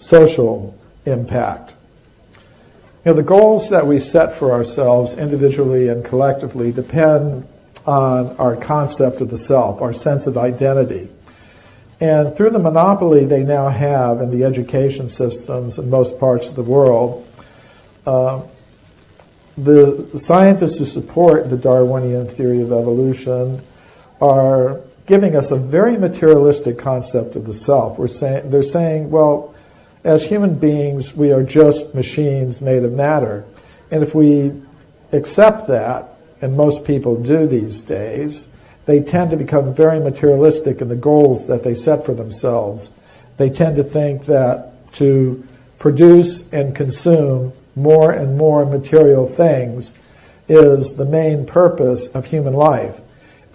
social impact. The goals that we set for ourselves individually and collectively depend on our concept of the self, our sense of identity. And through the monopoly they now have in the education systems in most parts of the world, the scientists who support the Darwinian theory of evolution are giving us a very materialistic concept of the self. They're saying, well, as human beings, we are just machines made of matter. And if we accept that, and most people do these days, they tend to become very materialistic in the goals that they set for themselves. They tend to think that to produce and consume more and more material things is the main purpose of human life.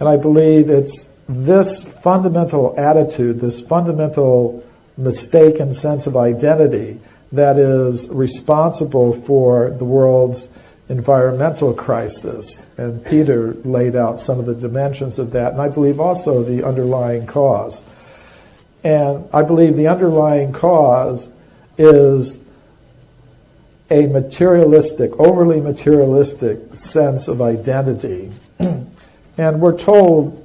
And I believe it's this fundamental attitude, this fundamental mistaken sense of identity that is responsible for the world's environmental crisis. And Peter laid out some of the dimensions of that, and I believe also the underlying cause. And I believe the underlying cause is a materialistic, overly materialistic sense of identity. And we're told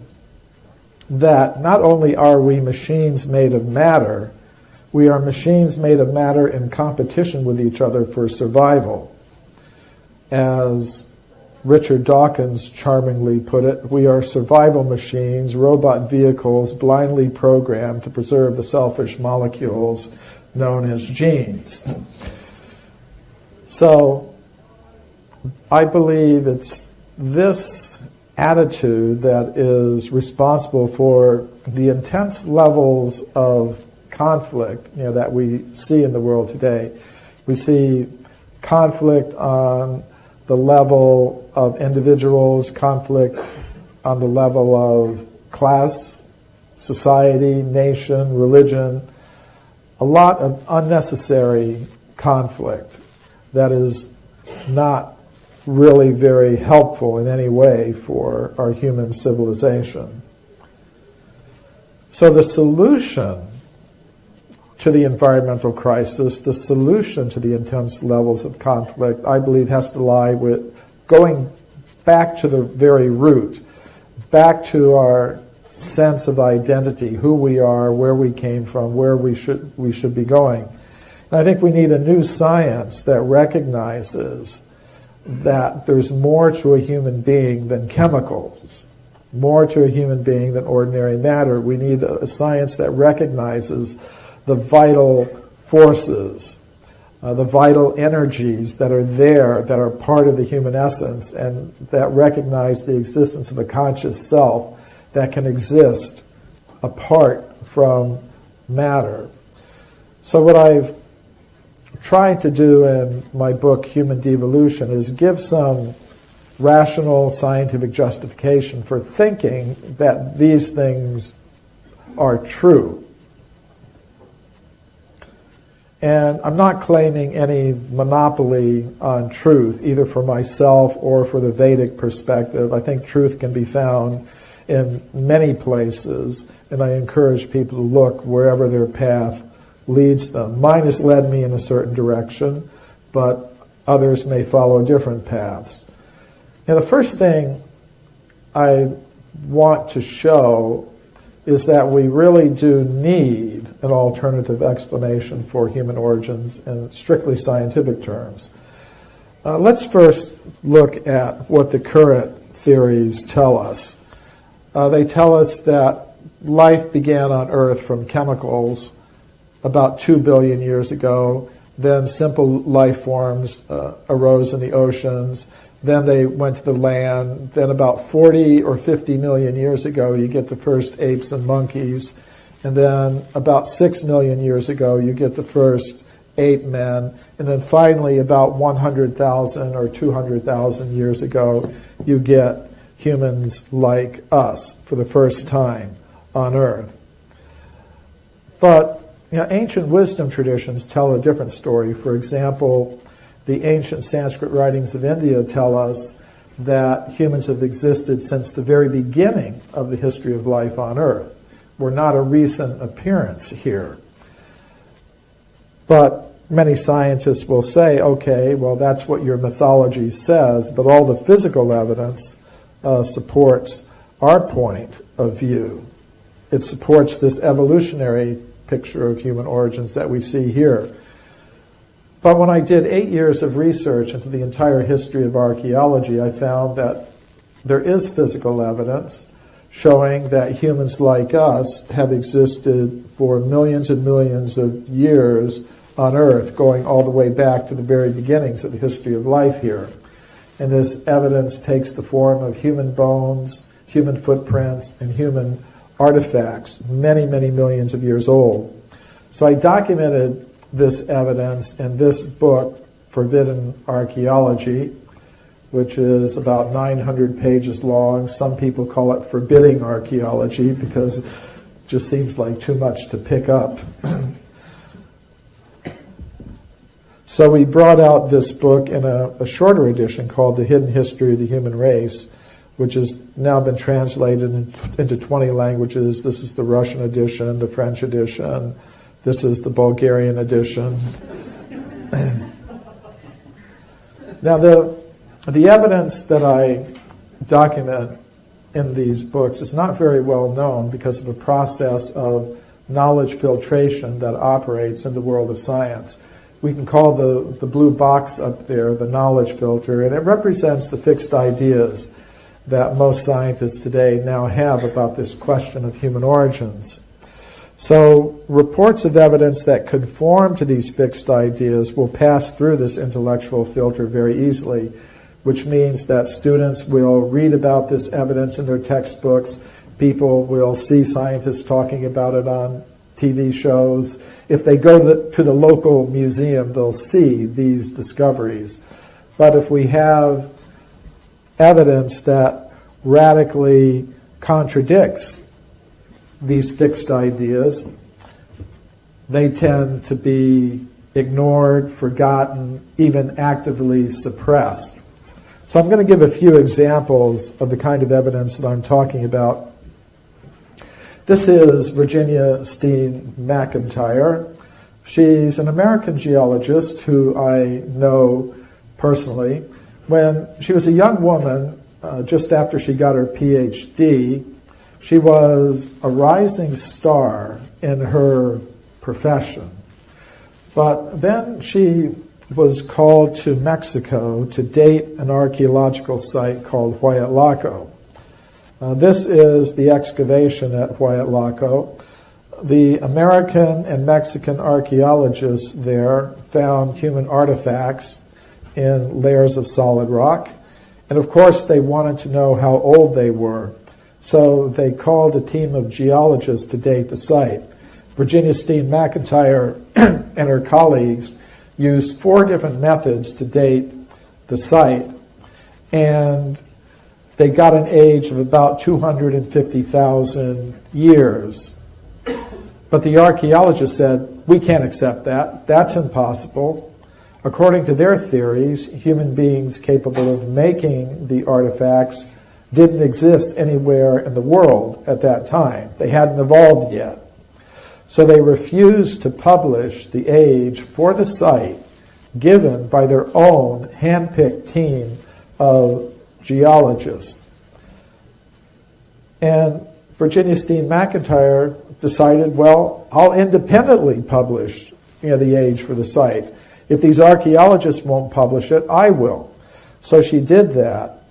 that not only are we machines made of matter, we are machines made of matter in competition with each other for survival. As Richard Dawkins charmingly put it, we are survival machines, robot vehicles blindly programmed to preserve the selfish molecules known as genes. So I believe it's this attitude that is responsible for the intense levels of conflict that we see in the world today. We see conflict on the level of individuals, conflict on the level of class, society, nation, religion, a lot of unnecessary conflict that is not really very helpful in any way for our human civilization. So the solution to the environmental crisis, the solution to the intense levels of conflict, I believe has to lie with going back to the very root, back to our sense of identity, who we are, where we came from, where we should be going. And I think we need a new science that recognizes that there's more to a human being than chemicals, more to a human being than ordinary matter. We need a science that recognizes the vital forces, the vital energies that are there, that are part of the human essence, and that recognize the existence of a conscious self that can exist apart from matter. So what I've tried to do in my book, Human Devolution, is give some rational scientific justification for thinking that these things are true. And I'm not claiming any monopoly on truth, either for myself or for the Vedic perspective. I think truth can be found in many places, and I encourage people to look wherever their path leads them. Mine has led me in a certain direction, but others may follow different paths. Now, the first thing I want to show is that we really do need an alternative explanation for human origins in strictly scientific terms. Let's first look at what the current theories tell us. They tell us that life began on Earth from chemicals about 2 billion years ago. Then simple life forms arose in the oceans. Then they went to the land. Then about 40 or 50 million years ago, you get the first apes and monkeys. And then about 6 million years ago, you get the first ape men. And then finally, about 100,000 or 200,000 years ago, you get humans like us for the first time on Earth. But ancient wisdom traditions tell a different story. For example, the ancient Sanskrit writings of India tell us that humans have existed since the very beginning of the history of life on Earth. We're not a recent appearance here. But many scientists will say, okay, well, that's what your mythology says, but all the physical evidence supports our point of view. It supports this evolutionary picture of human origins that we see here. But when I did 8 years of research into the entire history of archaeology, I found that there is physical evidence showing that humans like us have existed for millions and millions of years on Earth, going all the way back to the very beginnings of the history of life here. And this evidence takes the form of human bones, human footprints, and human artifacts, many, many millions of years old. So I documented this evidence in this book, Forbidden Archaeology, which is about 900 pages long. Some people call it Forbidding Archaeology because it just seems like too much to pick up. So we brought out this book in a shorter edition called The Hidden History of the Human Race, which has now been translated into 20 languages. This is the Russian edition, the French edition. This is the Bulgarian edition. Now, the evidence that I document in these books is not very well known because of a process of knowledge filtration that operates in the world of science. We can call the blue box up there the knowledge filter, and it represents the fixed ideas that most scientists today now have about this question of human origins. So reports of evidence that conform to these fixed ideas will pass through this intellectual filter very easily, which means that students will read about this evidence in their textbooks. People will see scientists talking about it on TV shows. If they go to the local museum, they'll see these discoveries. But if we have evidence that radically contradicts these fixed ideas, they tend to be ignored, forgotten, even actively suppressed. So I'm going to give a few examples of the kind of evidence that I'm talking about. This is Virginia Steen McIntyre. She's an American geologist who I know personally. When she was a young woman, just after she got her PhD, she was a rising star in her profession. But then she was called to Mexico to date an archaeological site called Huayatlaco. This is the excavation at Huayatlaco. The American and Mexican archaeologists there found human artifacts in layers of solid rock. And of course, they wanted to know how old they were. So they called a team of geologists to date the site. Virginia Steen McIntyre and her colleagues used 4 different methods to date the site. And they got an age of about 250,000 years. But the archaeologists said, we can't accept that. That's impossible. According to their theories, human beings capable of making the artifacts didn't exist anywhere in the world at that time. They hadn't evolved yet. So they refused to publish the age for the site given by their own hand-picked team of geologists. And Virginia Steen McIntyre decided, well, I'll independently publish the age for the site. If these archaeologists won't publish it, I will. So she did that.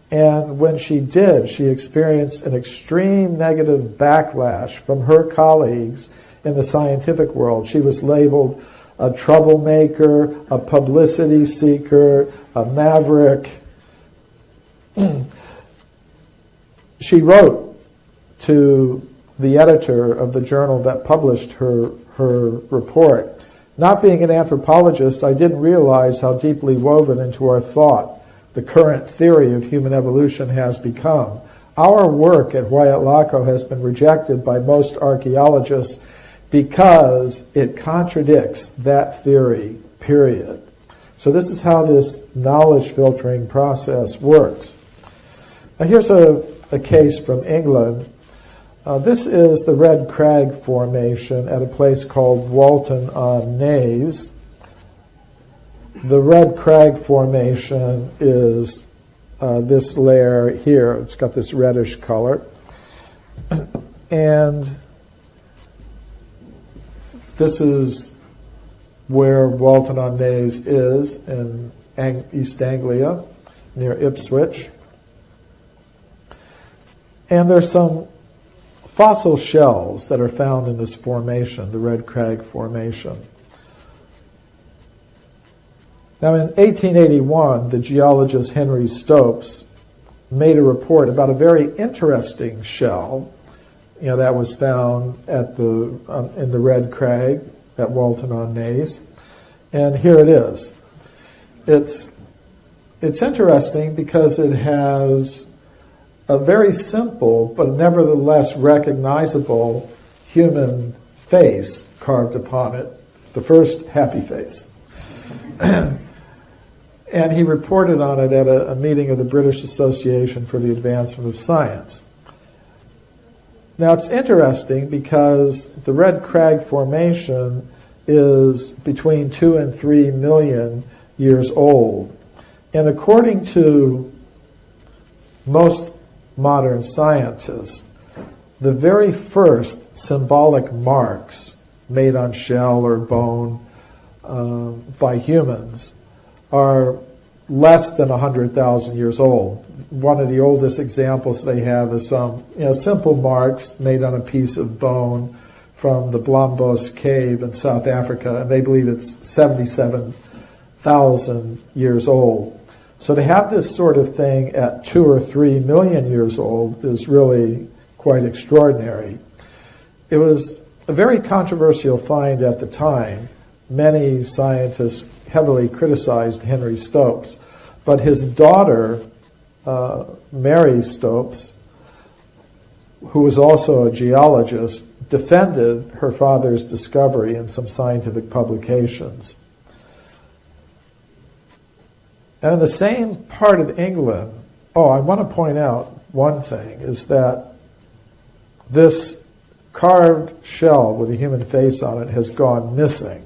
And when she did, she experienced an extreme negative backlash from her colleagues in the scientific world. She was labeled a troublemaker, a publicity seeker, a maverick. She wrote to the editor of the journal that published her report, not being an anthropologist, I didn't realize how deeply woven into our thought the current theory of human evolution has become. Our work at Huayatlaco has been rejected by most archaeologists because it contradicts that theory, period. So this is how this knowledge filtering process works. Now here's a case from England. This is the Red Crag Formation at a place called Walton-on-Naze. The Red Crag Formation is this layer here. It's got this reddish color. And this is where Walton-on-Naze is in East Anglia, near Ipswich. And there's some fossil shells that are found in this formation, the Red Crag Formation. Now, in 1881, the geologist Henry Stopes made a report about a very interesting shell, that was found at in the Red Crag at Walton-on-Naze, and here it is. It's interesting because it has a very simple but nevertheless recognizable human face carved upon it, the first happy face. And he reported on it at a meeting of the British Association for the Advancement of Science. Now, it's interesting because the Red Crag Formation is between 2 and 3 million years old. And according to most modern scientists, the very first symbolic marks made on shell or bone by humans are less than 100,000 years old. One of the oldest examples they have is some simple marks made on a piece of bone from the Blombos cave in South Africa, and they believe it's 77,000 years old. So to have this sort of thing at 2 or 3 million years old is really quite extraordinary. It was a very controversial find at the time. Many scientists heavily criticized Henry Stopes, but his daughter, Mary Stopes, who was also a geologist, defended her father's discovery in some scientific publications. And in the same part of England, I want to point out one thing, is that this carved shell with a human face on it has gone missing.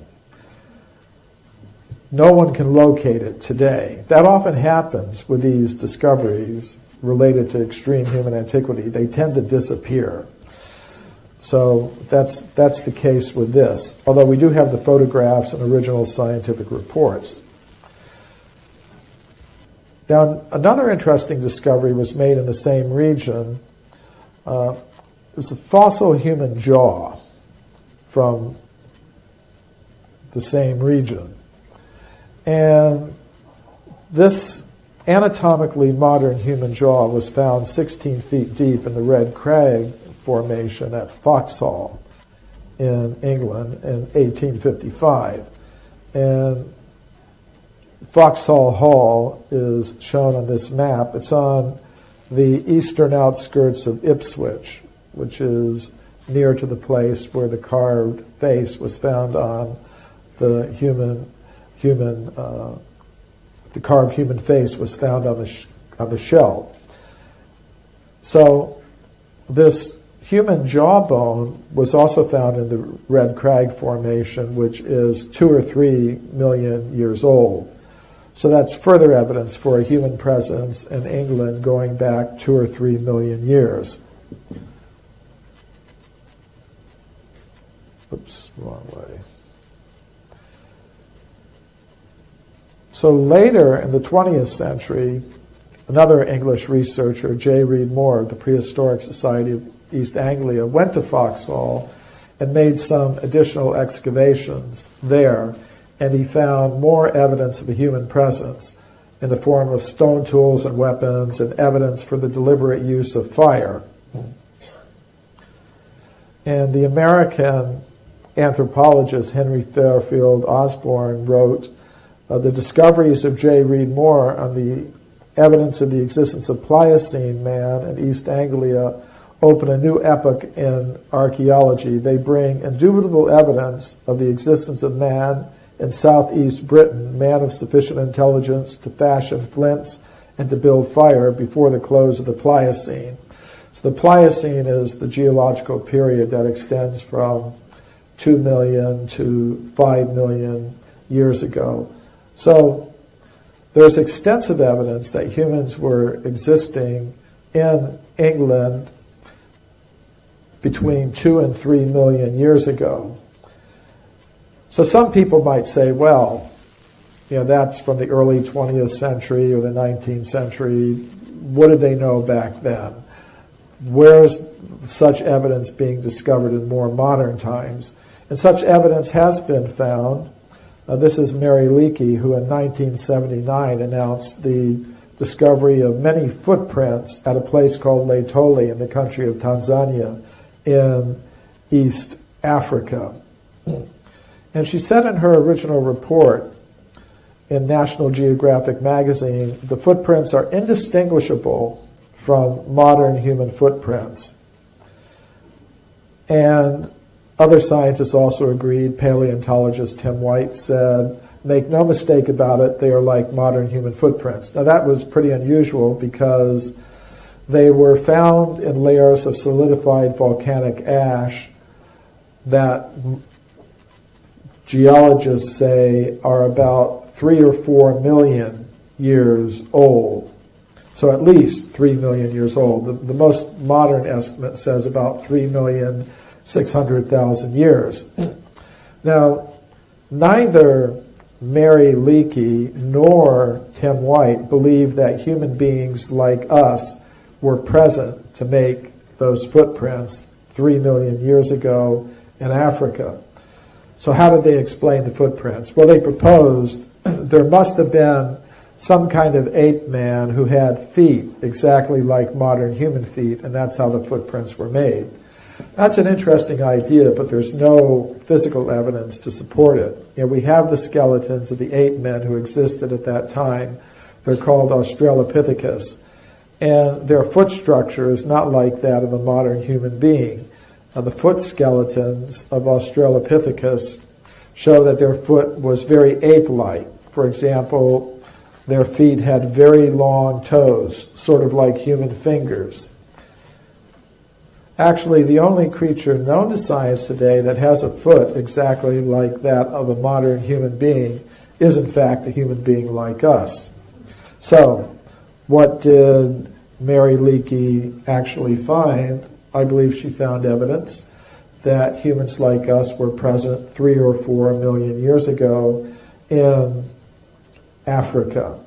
No one can locate it today. That often happens with these discoveries related to extreme human antiquity. They tend to disappear. So that's the case with this, although we do have the photographs and original scientific reports. Now, another interesting discovery was made in the same region. It was a fossil human jaw from the same region. And this anatomically modern human jaw was found 16 feet deep in the Red Crag Formation at Foxhall in England in 1855. And Foxhall Hall is shown on this map. It's on the eastern outskirts of Ipswich, which is near to the place where the carved face was found on the the carved human face was found on the shell. So this human jawbone was also found in the Red Crag Formation, which is 2 or 3 million years old. So that's further evidence for a human presence in England going back 2 or 3 million years. Oops, wrong way. So later in the 20th century, another English researcher, J. Reed Moore of the Prehistoric Society of East Anglia, went to Foxhall and made some additional excavations there, and he found more evidence of a human presence in the form of stone tools and weapons and evidence for the deliberate use of fire. And the American anthropologist Henry Fairfield Osborn wrote, the discoveries of J. Reed Moore on the evidence of the existence of Pliocene man in East Anglia open a new epoch in archaeology. They bring indubitable evidence of the existence of man in southeast Britain, man of sufficient intelligence to fashion flints and to build fire before the close of the Pliocene. So the Pliocene is the geological period that extends from 2 million to 5 million years ago. So there's extensive evidence that humans were existing in England between 2 and 3 million years ago. So some people might say, well, that's from the early 20th century or the 19th century. What did they know back then? Where's such evidence being discovered in more modern times? And such evidence has been found. This is Mary Leakey, who in 1979 announced the discovery of many footprints at a place called Laetoli in the country of Tanzania in East Africa. And she said in her original report in National Geographic magazine, the footprints are indistinguishable from modern human footprints. And other scientists also agreed. Paleontologist Tim White said, make no mistake about it, they are like modern human footprints. Now that was pretty unusual because they were found in layers of solidified volcanic ash that geologists say are about 3 or 4 million years old. So at least 3 million years old. The most modern estimate says about 3,600,000 years. Now, neither Mary Leakey nor Tim White believe that human beings like us were present to make those footprints 3 million years ago in Africa. So how did they explain the footprints? Well, they proposed there must have been some kind of ape man who had feet exactly like modern human feet, and that's how the footprints were made. That's an interesting idea, but there's no physical evidence to support it. We have the skeletons of the ape men who existed at that time. They're called Australopithecus, and their foot structure is not like that of a modern human being. The foot skeletons of Australopithecus show that their foot was very ape-like. For example, their feet had very long toes, sort of like human fingers. Actually, the only creature known to science today that has a foot exactly like that of a modern human being is, in fact, a human being like us. So, what did Mary Leakey actually find? I believe she found evidence that humans like us were present 3 or 4 million years ago in Africa.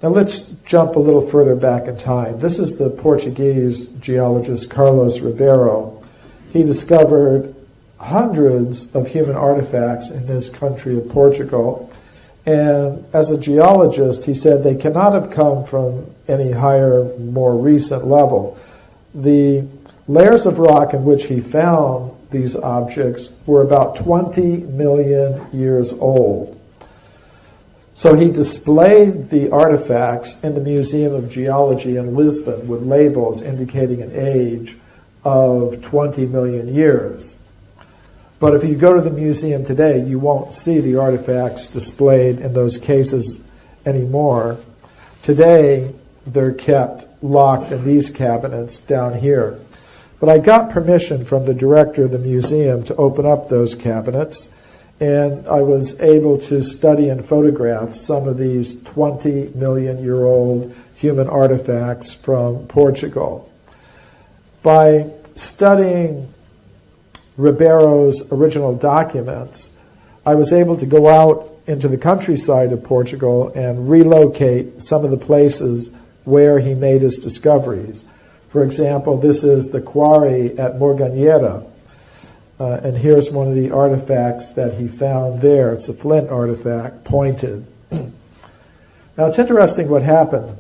Now let's jump a little further back in time. This is the Portuguese geologist Carlos Ribeiro. He discovered hundreds of human artifacts in his country of Portugal. And as a geologist, he said they cannot have come from any higher, more recent level. The layers of rock in which he found these objects were about 20 million years old. So he displayed the artifacts in the Museum of Geology in Lisbon with labels indicating an age of 20 million years. But if you go to the museum today, you won't see the artifacts displayed in those cases anymore. Today, they're kept locked in these cabinets down here. But I got permission from the director of the museum to open up those cabinets, and I was able to study and photograph some of these 20 million year old human artifacts from Portugal. By studying Ribeiro's original documents, I was able to go out into the countryside of Portugal and relocate some of the places where he made his discoveries. For example, this is the quarry at Morganheira, and here's one of the artifacts that he found there. It's a flint artifact, pointed. Now, it's interesting what happened.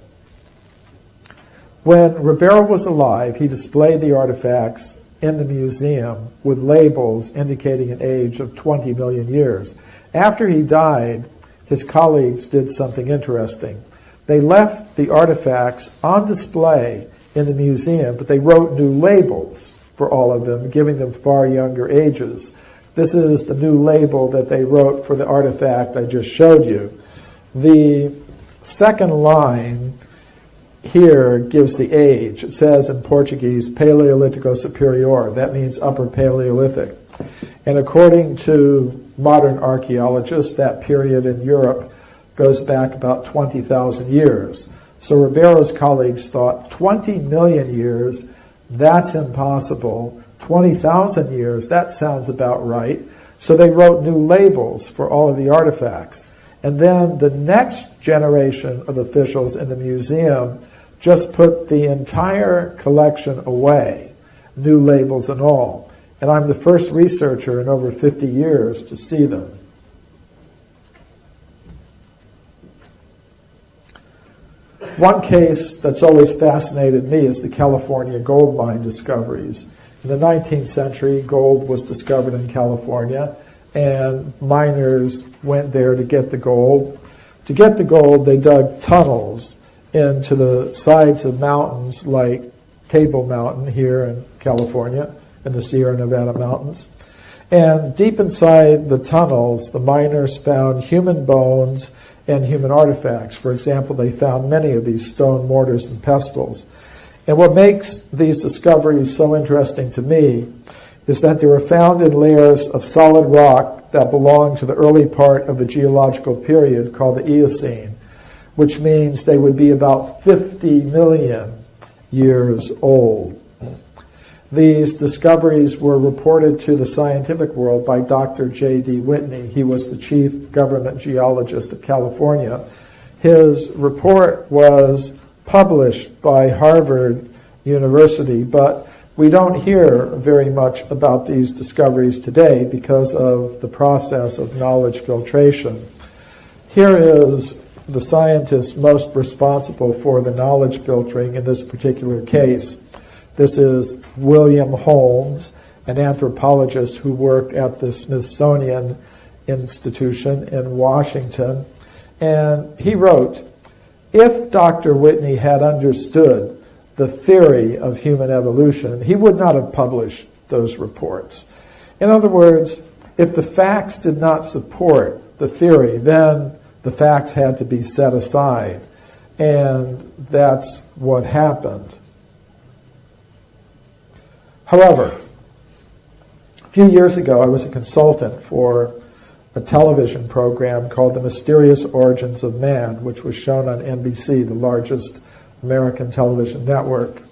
When Ribeiro was alive, he displayed the artifacts in the museum with labels indicating an age of 20 million years. After he died, his colleagues did something interesting. They left the artifacts on display in the museum, but they wrote new labels for all of them, giving them far younger ages. This is the new label that they wrote for the artifact I just showed you. The second line here gives the age. It says in Portuguese, Paleolítico Superior. That means Upper Paleolithic. And according to modern archaeologists, that period in Europe goes back about 20,000 years. So Ribeiro's colleagues thought 20 million years, that's impossible. 20,000 years, that sounds about right. So they wrote new labels for all of the artifacts. And then the next generation of officials in the museum just put the entire collection away, new labels and all. And I'm the first researcher in over 50 years to see them. One case that's always fascinated me is the California gold mine discoveries. In the 19th century, gold was discovered in California, and miners went there to get the gold. To get the gold, they dug tunnels into the sides of mountains like Table Mountain here in California, in the Sierra Nevada mountains. And deep inside the tunnels, the miners found human bones and human artifacts. For example, they found many of these stone mortars and pestles. And what makes these discoveries so interesting to me is that they were found in layers of solid rock that belong to the early part of the geological period called the Eocene, which means they would be about 50 million years old. These discoveries were reported to the scientific world by Dr. J.D. Whitney. He was the chief government geologist of California. His report was published by Harvard University, but we don't hear very much about these discoveries today because of the process of knowledge filtration. Here is the scientist most responsible for the knowledge filtering in this particular case. This is William Holmes, an anthropologist who worked at the Smithsonian Institution in Washington. And he wrote, if Dr. Whitney had understood the theory of human evolution, he would not have published those reports. In other words, if the facts did not support the theory, then the facts had to be set aside. And that's what happened. However, a few years ago, I was a consultant for a television program called The Mysterious Origins of Man, which was shown on NBC, the largest American television network.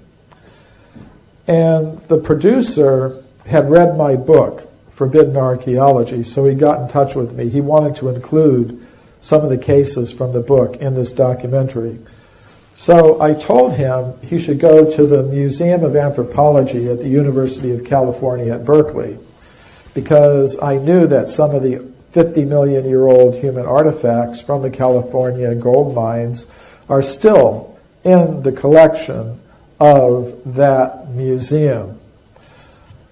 And the producer had read my book, Forbidden Archaeology, so he got in touch with me. He wanted to include some of the cases from the book in this documentary. So I told him he should go to the Museum of Anthropology at the University of California at Berkeley, because I knew that some of the 50-million-year-old human artifacts from the California gold mines are still in the collection of that museum.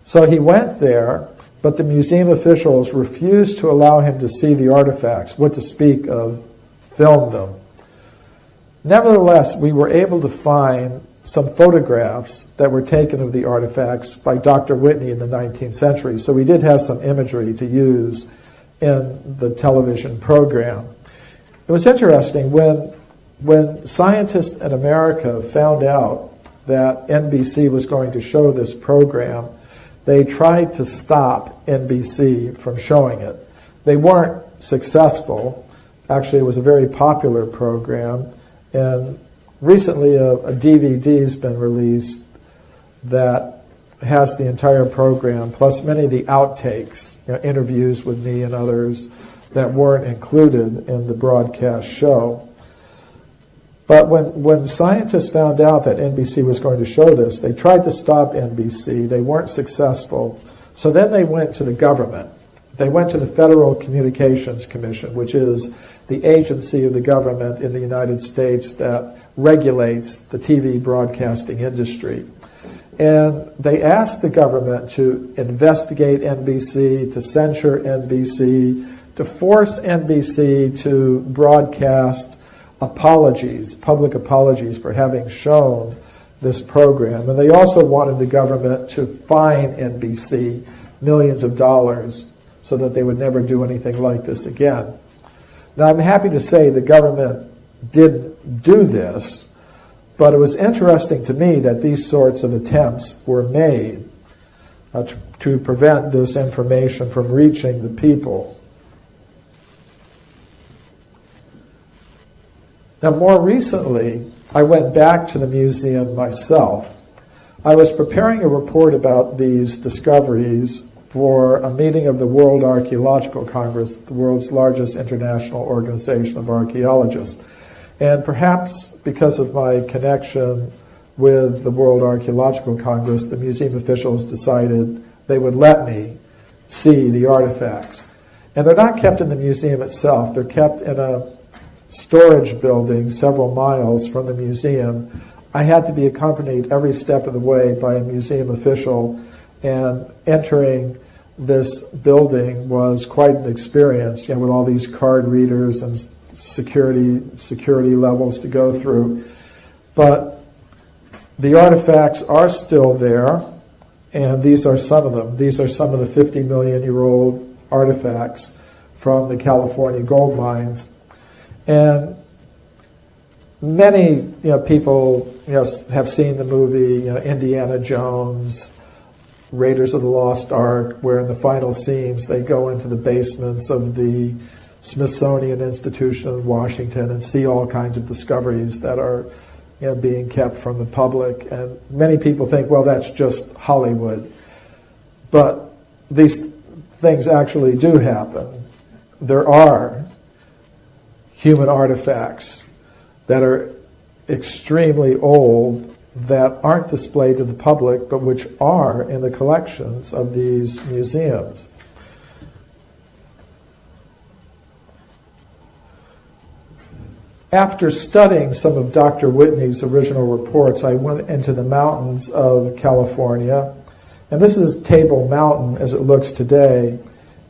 So he went there, but the museum officials refused to allow him to see the artifacts, what to speak of film them. Nevertheless, we were able to find some photographs that were taken of the artifacts by Dr. Whitney in the 19th century. So we did have some imagery to use in the television program. It was interesting when scientists in America found out that NBC was going to show this program, they tried to stop NBC from showing it. They weren't successful. Actually, it was a very popular program. And recently a DVD's been released that has the entire program, plus many of the outtakes, interviews with me and others that weren't included in the broadcast show. But when scientists found out that NBC was going to show this, they tried to stop NBC. They weren't successful. So then they went to the government. They went to the Federal Communications Commission, which is the agency of the government in the United States that regulates the TV broadcasting industry. And they asked the government to investigate NBC, to censure NBC, to force NBC to broadcast apologies, public apologies for having shown this program. And they also wanted the government to fine NBC millions of dollars so that they would never do anything like this again. Now, I'm happy to say the government did do this, But it was interesting to me that these sorts of attempts were made to prevent this information from reaching the people. Now, more recently, I went back to the museum myself. I was preparing a report about these discoveries for a meeting of the World Archeological Congress, the world's largest international organization of archaeologists. And perhaps because of my connection with the World Archaeological Congress, the museum officials decided they would let me see the artifacts. And they're not kept in the museum itself. They're kept in a storage building several miles from the museum. I had to be accompanied every step of the way by a museum official, and entering this building was quite an experience, with all these card readers and security levels to go through. But the artifacts are still there, and these are some of them. These are some of the 50-million-year-old artifacts from the California gold mines. And many people have seen the movie Indiana Jones, Raiders of the Lost Ark, where in the final scenes they go into the basements of the Smithsonian Institution in Washington and see all kinds of discoveries that are being kept from the public. And many people think, well, that's just Hollywood. But these things actually do happen. There are human artifacts that are extremely old that aren't displayed to the public, but which are in the collections of these museums. After studying some of Dr. Whitney's original reports, I went into the mountains of California, and this is Table Mountain as it looks today,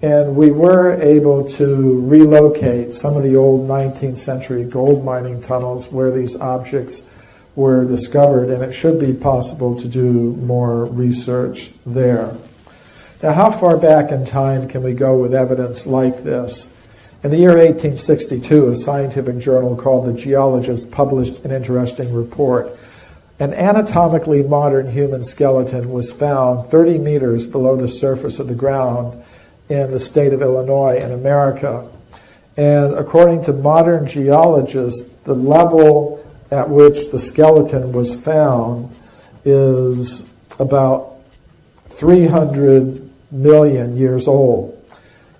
and we were able to relocate some of the old 19th century gold mining tunnels where these objects were discovered, and it should be possible to do more research there. Now, how far back in time can we go with evidence like this? In the year 1862, a scientific journal called The Geologist published an interesting report. An anatomically modern human skeleton was found 30 meters below the surface of the ground in the state of Illinois in America. And according to modern geologists, the level at which the skeleton was found is about 300 million years old.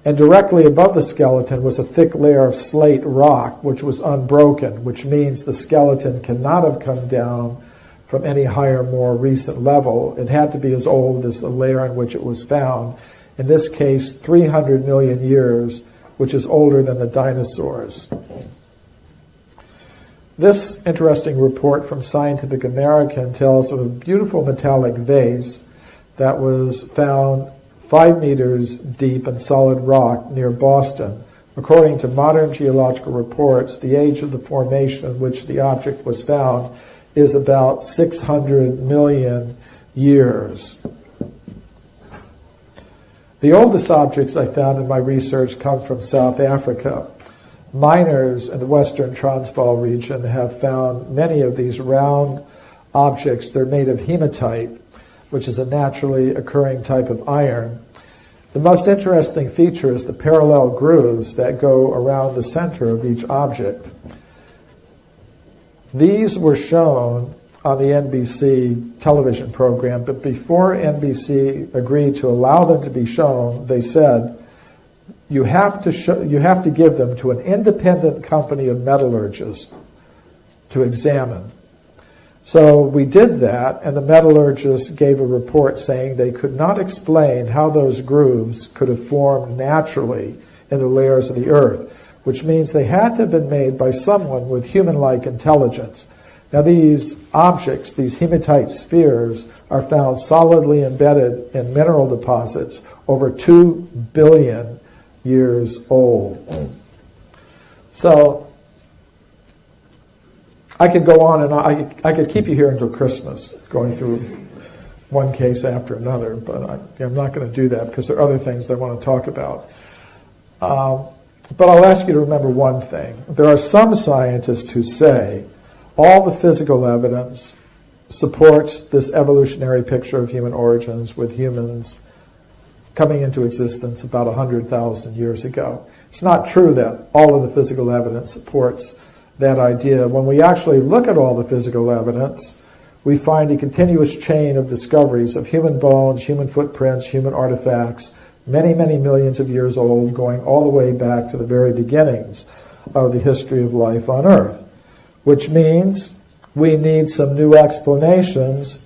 And directly above the skeleton was a thick layer of slate rock, which was unbroken, which means the skeleton cannot have come down from any higher, more recent level. It had to be as old as the layer in which it was found. In this case, 300 million years, which is older than the dinosaurs. This interesting report from Scientific American tells of a beautiful metallic vase that was found 5 meters deep in solid rock near Boston. According to modern geological reports, the age of the formation in which the object was found is about 600 million years. The oldest objects I found in my research come from South Africa. Miners in the western Transvaal region have found many of these round objects. They're made of hematite, which is a naturally occurring type of iron. The most interesting feature is the parallel grooves that go around the center of each object. These were shown on the NBC television program, but before NBC agreed to allow them to be shown, they said, you have to give them to an independent company of metallurgists to examine. So we did that, and the metallurgists gave a report saying they could not explain how those grooves could have formed naturally in the layers of the earth, which means they had to have been made by someone with human-like intelligence. Now these objects, these hematite spheres, are found solidly embedded in mineral deposits over 2 billion years old. So I could go on and I could keep you here until Christmas, going through one case after another, but I'm not going to do that because there are other things I want to talk about. But I'll ask you to remember one thing. There are some scientists who say, all the physical evidence supports this evolutionary picture of human origins, with humans coming into existence about 100,000 years ago. It's not true that all of the physical evidence supports that idea. When we actually look at all the physical evidence, we find a continuous chain of discoveries of human bones, human footprints, human artifacts, many, many millions of years old, going all the way back to the very beginnings of the history of life on Earth, which means we need some new explanations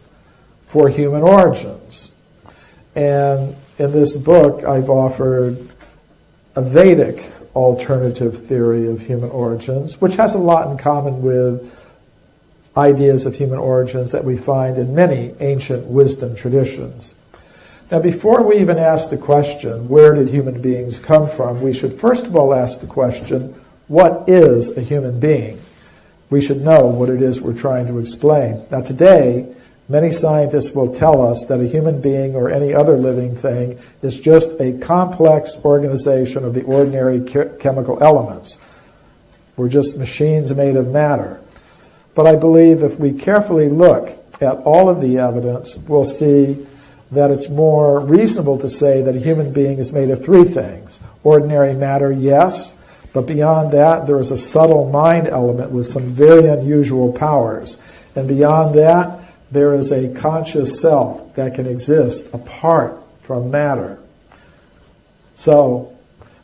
for human origins. And in this book, I've offered a Vedic alternative theory of human origins, which has a lot in common with ideas of human origins that we find in many ancient wisdom traditions. Now, before we even ask the question, where did human beings come from, we should first of all ask the question, what is a human being? We should know what it is we're trying to explain. Now, today, many scientists will tell us that a human being or any other living thing is just a complex organization of the ordinary chemical elements. We're just machines made of matter. But I believe if we carefully look at all of the evidence, we'll see that it's more reasonable to say that a human being is made of three things. Ordinary matter, yes, but beyond that, there is a subtle mind element with some very unusual powers. And beyond that, there is a conscious self that can exist apart from matter. So,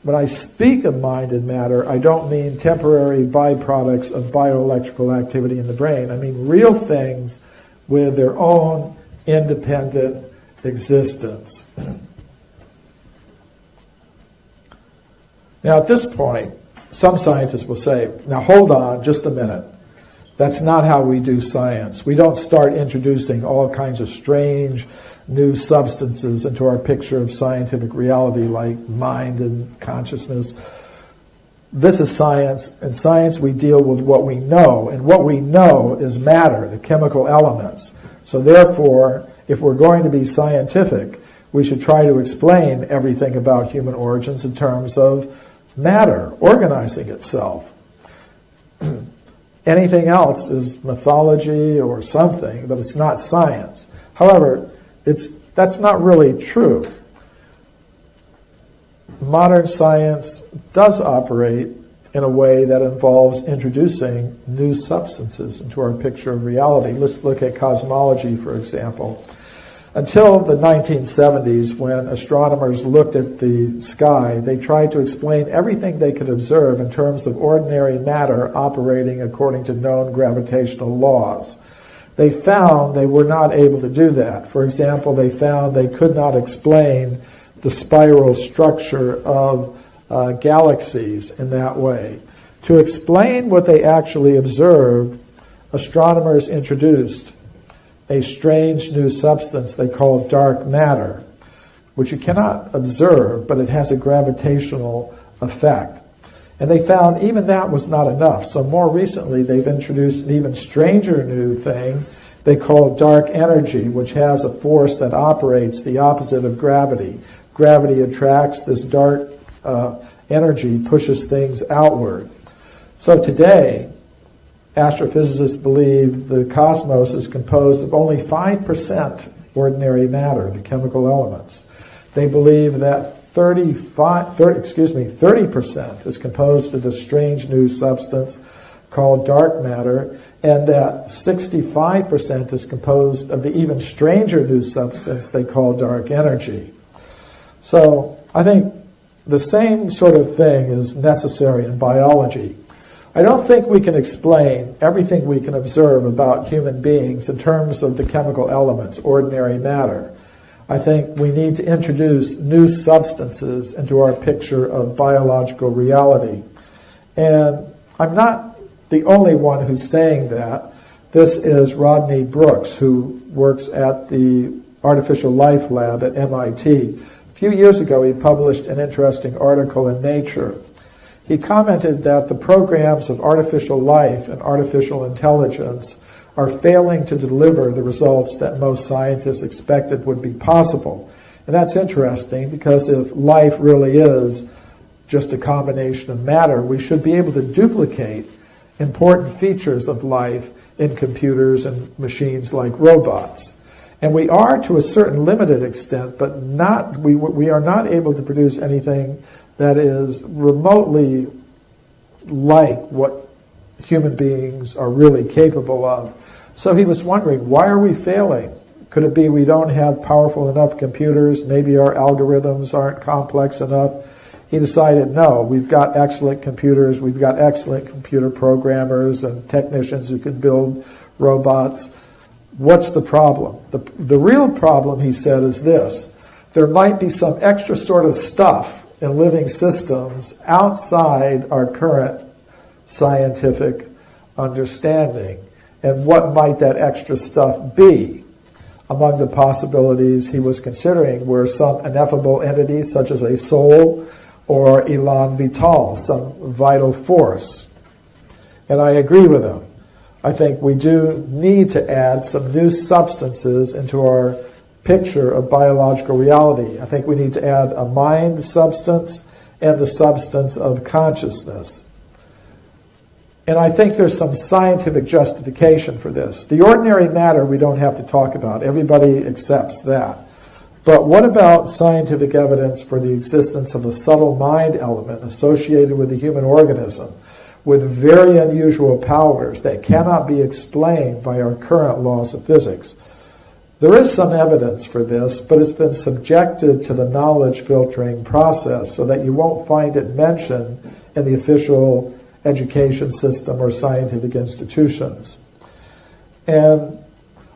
when I speak of mind and matter, I don't mean temporary byproducts of bioelectrical activity in the brain. I mean real things with their own independent existence. Now, at this point, some scientists will say, now hold on just a minute. That's not how we do science. We don't start introducing all kinds of strange new substances into our picture of scientific reality like mind and consciousness. This is science. In science, we deal with what we know, and what we know is matter, the chemical elements. So therefore, if we're going to be scientific, we should try to explain everything about human origins in terms of matter organizing itself. Anything else is mythology or something, but it's not science. However, that's not really true. Modern science does operate in a way that involves introducing new substances into our picture of reality. Let's look at cosmology, for example. Until the 1970s, when astronomers looked at the sky, they tried to explain everything they could observe in terms of ordinary matter operating according to known gravitational laws. They found they were not able to do that. For example, they found they could not explain the spiral structure of galaxies in that way. To explain what they actually observed, astronomers introduced a strange new substance they call dark matter, which you cannot observe, but it has a gravitational effect. And they found even that was not enough. So more recently, they've introduced an even stranger new thing they call dark energy, which has a force that operates the opposite of gravity. Gravity attracts, this dark energy pushes things outward. So today, astrophysicists believe the cosmos is composed of only 5% ordinary matter, the chemical elements. They believe that 30% is composed of this strange new substance called dark matter, and that 65% is composed of the even stranger new substance they call dark energy. So I think the same sort of thing is necessary in biology. I don't think we can explain everything we can observe about human beings in terms of the chemical elements, ordinary matter. I think we need to introduce new substances into our picture of biological reality. And I'm not the only one who's saying that. This is Rodney Brooks, who works at the Artificial Life Lab at MIT. A few years ago, he published an interesting article in Nature. He commented that the programs of artificial life and artificial intelligence are failing to deliver the results that most scientists expected would be possible. And that's interesting because if life really is just a combination of matter, we should be able to duplicate important features of life in computers and machines like robots. And we are to a certain limited extent, but we are not able to produce anything that is remotely like what human beings are really capable of. So he was wondering, why are we failing? Could it be we don't have powerful enough computers? Maybe our algorithms aren't complex enough? He decided, no, we've got excellent computers, we've got excellent computer programmers and technicians who can build robots. What's the problem? The real problem, he said, is this. There might be some extra sort of stuff in living systems outside our current scientific understanding. And what might that extra stuff be? Among the possibilities he was considering were some ineffable entity such as a soul or elan vital, some vital force. And I agree with him. I think we do need to add some new substances into our picture of biological reality. I think we need to add a mind substance and the substance of consciousness. And I think there's some scientific justification for this. The ordinary matter we don't have to talk about. Everybody accepts that. But what about scientific evidence for the existence of a subtle mind element associated with the human organism with very unusual powers that cannot be explained by our current laws of physics? There is some evidence for this, but it's been subjected to the knowledge filtering process so that you won't find it mentioned in the official education system or scientific institutions. And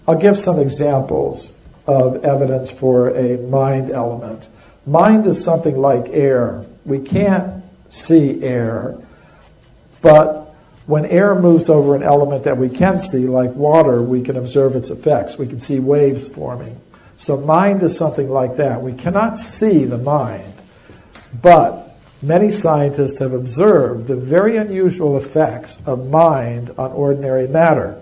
I'll give some examples of evidence for a mind element. Mind is something like air. We can't see air, but when air moves over an element that we can see, like water, we can observe its effects. We can see waves forming. So mind is something like that. We cannot see the mind, but many scientists have observed the very unusual effects of mind on ordinary matter.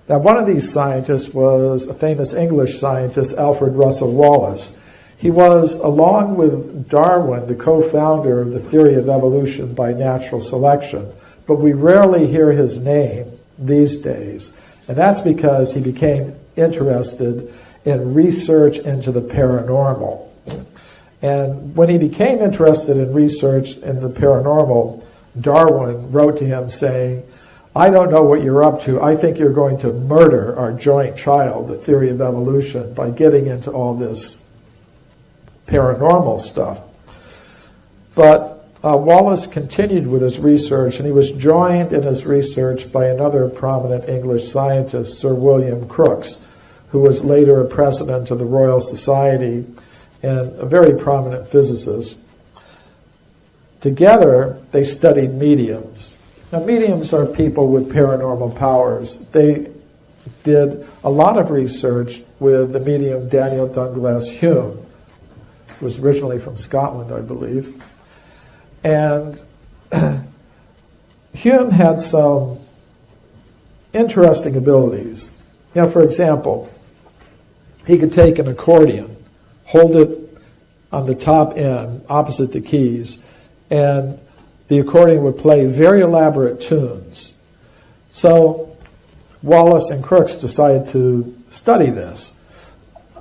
Now, one of these scientists was a famous English scientist, Alfred Russel Wallace. He was, along with Darwin, the co-founder of the theory of evolution by natural selection, but we rarely hear his name these days. And that's because he became interested in research into the paranormal. And when he became interested in research in the paranormal, Darwin wrote to him saying, I don't know what you're up to. I think you're going to murder our joint child, the theory of evolution, by getting into all this paranormal stuff. But Wallace continued with his research, and he was joined in his research by another prominent English scientist, Sir William Crookes, who was later a president of the Royal Society and a very prominent physicist. Together, they studied mediums. Now, mediums are people with paranormal powers. They did a lot of research with the medium Daniel Douglas Hume, who was originally from Scotland, I believe. And Hume had some interesting abilities. You know, for example, he could take an accordion, hold it on the top end, opposite the keys, and the accordion would play very elaborate tunes. So Wallace and Crookes decided to study this.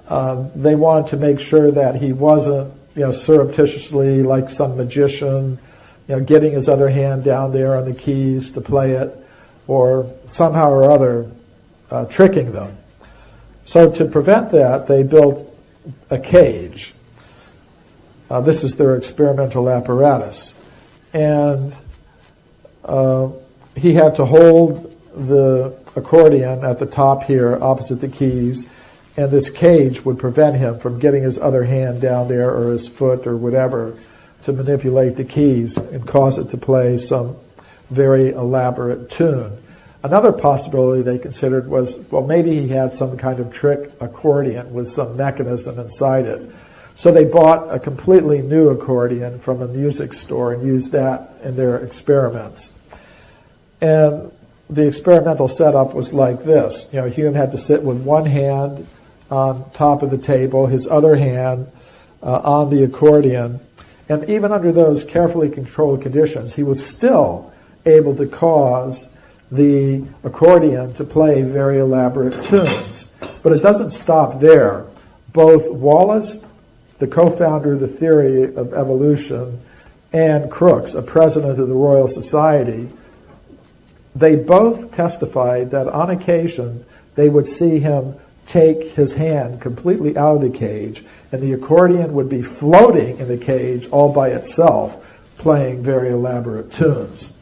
They wanted to make sure that he wasn't, surreptitiously like some magician, getting his other hand down there on the keys to play it, or somehow or other tricking them. So to prevent that, they built a cage. This is their experimental apparatus. And he had to hold the accordion at the top here, opposite the keys, and this cage would prevent him from getting his other hand down there or his foot or whatever to manipulate the keys and cause it to play some very elaborate tune. Another possibility they considered was, well, maybe he had some kind of trick accordion with some mechanism inside it. So they bought a completely new accordion from a music store and used that in their experiments. And the experimental setup was like this. Hume had to sit with one hand on top of the table, his other hand on the accordion. And even under those carefully controlled conditions, he was still able to cause the accordion to play very elaborate tunes. But it doesn't stop there. Both Wallace, the co-founder of the theory of evolution, and Crookes, a president of the Royal Society, they both testified that on occasion they would see him take his hand completely out of the cage, and the accordion would be floating in the cage all by itself, playing very elaborate tunes.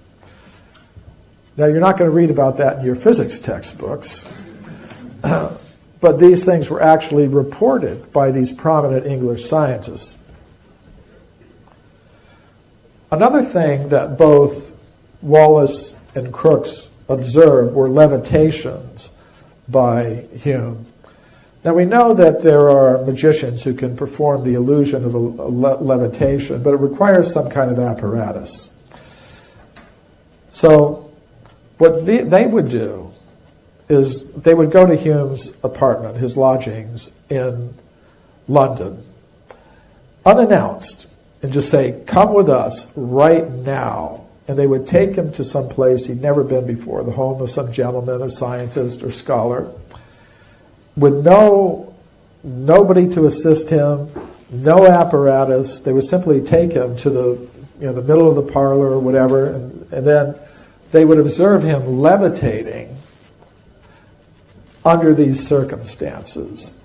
Now, you're not going to read about that in your physics textbooks, but these things were actually reported by these prominent English scientists. Another thing that both Wallace and Crookes observed were levitations by Hume. Now, we know that there are magicians who can perform the illusion of a levitation, but it requires some kind of apparatus. So what they would do is they would go to Hume's apartment, his lodgings in London, unannounced, and just say, "Come with us right now." And they would take him to some place he'd never been before, the home of some gentleman, a scientist or scholar, with nobody to assist him, no apparatus. They would simply take him to the middle of the parlor or whatever, and then they would observe him levitating under these circumstances.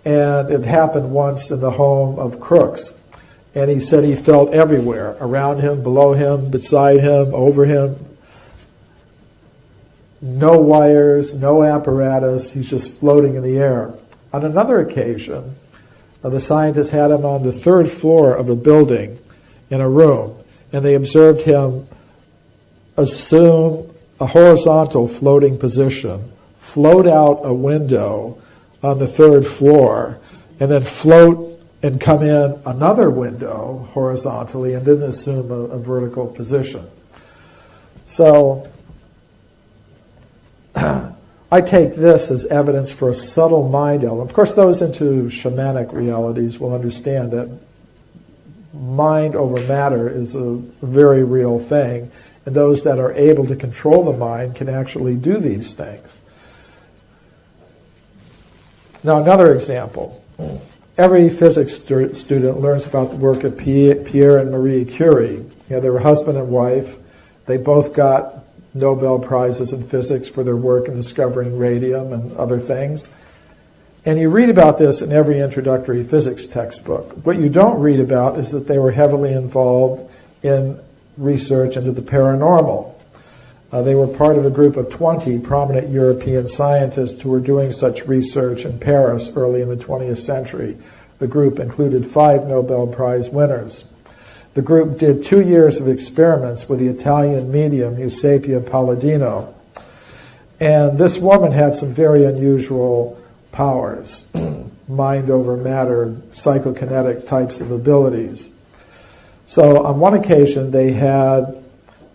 And it happened once in the home of Crookes. And he said he felt everywhere, around him, below him, beside him, over him. No wires, no apparatus. He's just floating in the air. On another occasion, the scientists had him on the third floor of a building in a room, and they observed him assume a horizontal floating position, float out a window on the third floor, and then float and come in another window horizontally, and then assume a vertical position. So I take this as evidence for a subtle mind element. Of course, those into shamanic realities will understand that mind over matter is a very real thing, and those that are able to control the mind can actually do these things. Now, another example. Every physics student learns about the work of Pierre and Marie Curie. They were husband and wife. They both got Nobel Prizes in physics for their work in discovering radium and other things. And you read about this in every introductory physics textbook. What you don't read about is that they were heavily involved in research into the paranormal. They were part of a group of 20 prominent European scientists who were doing such research in Paris early in the 20th century. The group included 5 Nobel Prize winners. The group did 2 years of experiments with the Italian medium Eusapia Palladino. And this woman had some very unusual powers, mind over matter, psychokinetic types of abilities. So on one occasion, they had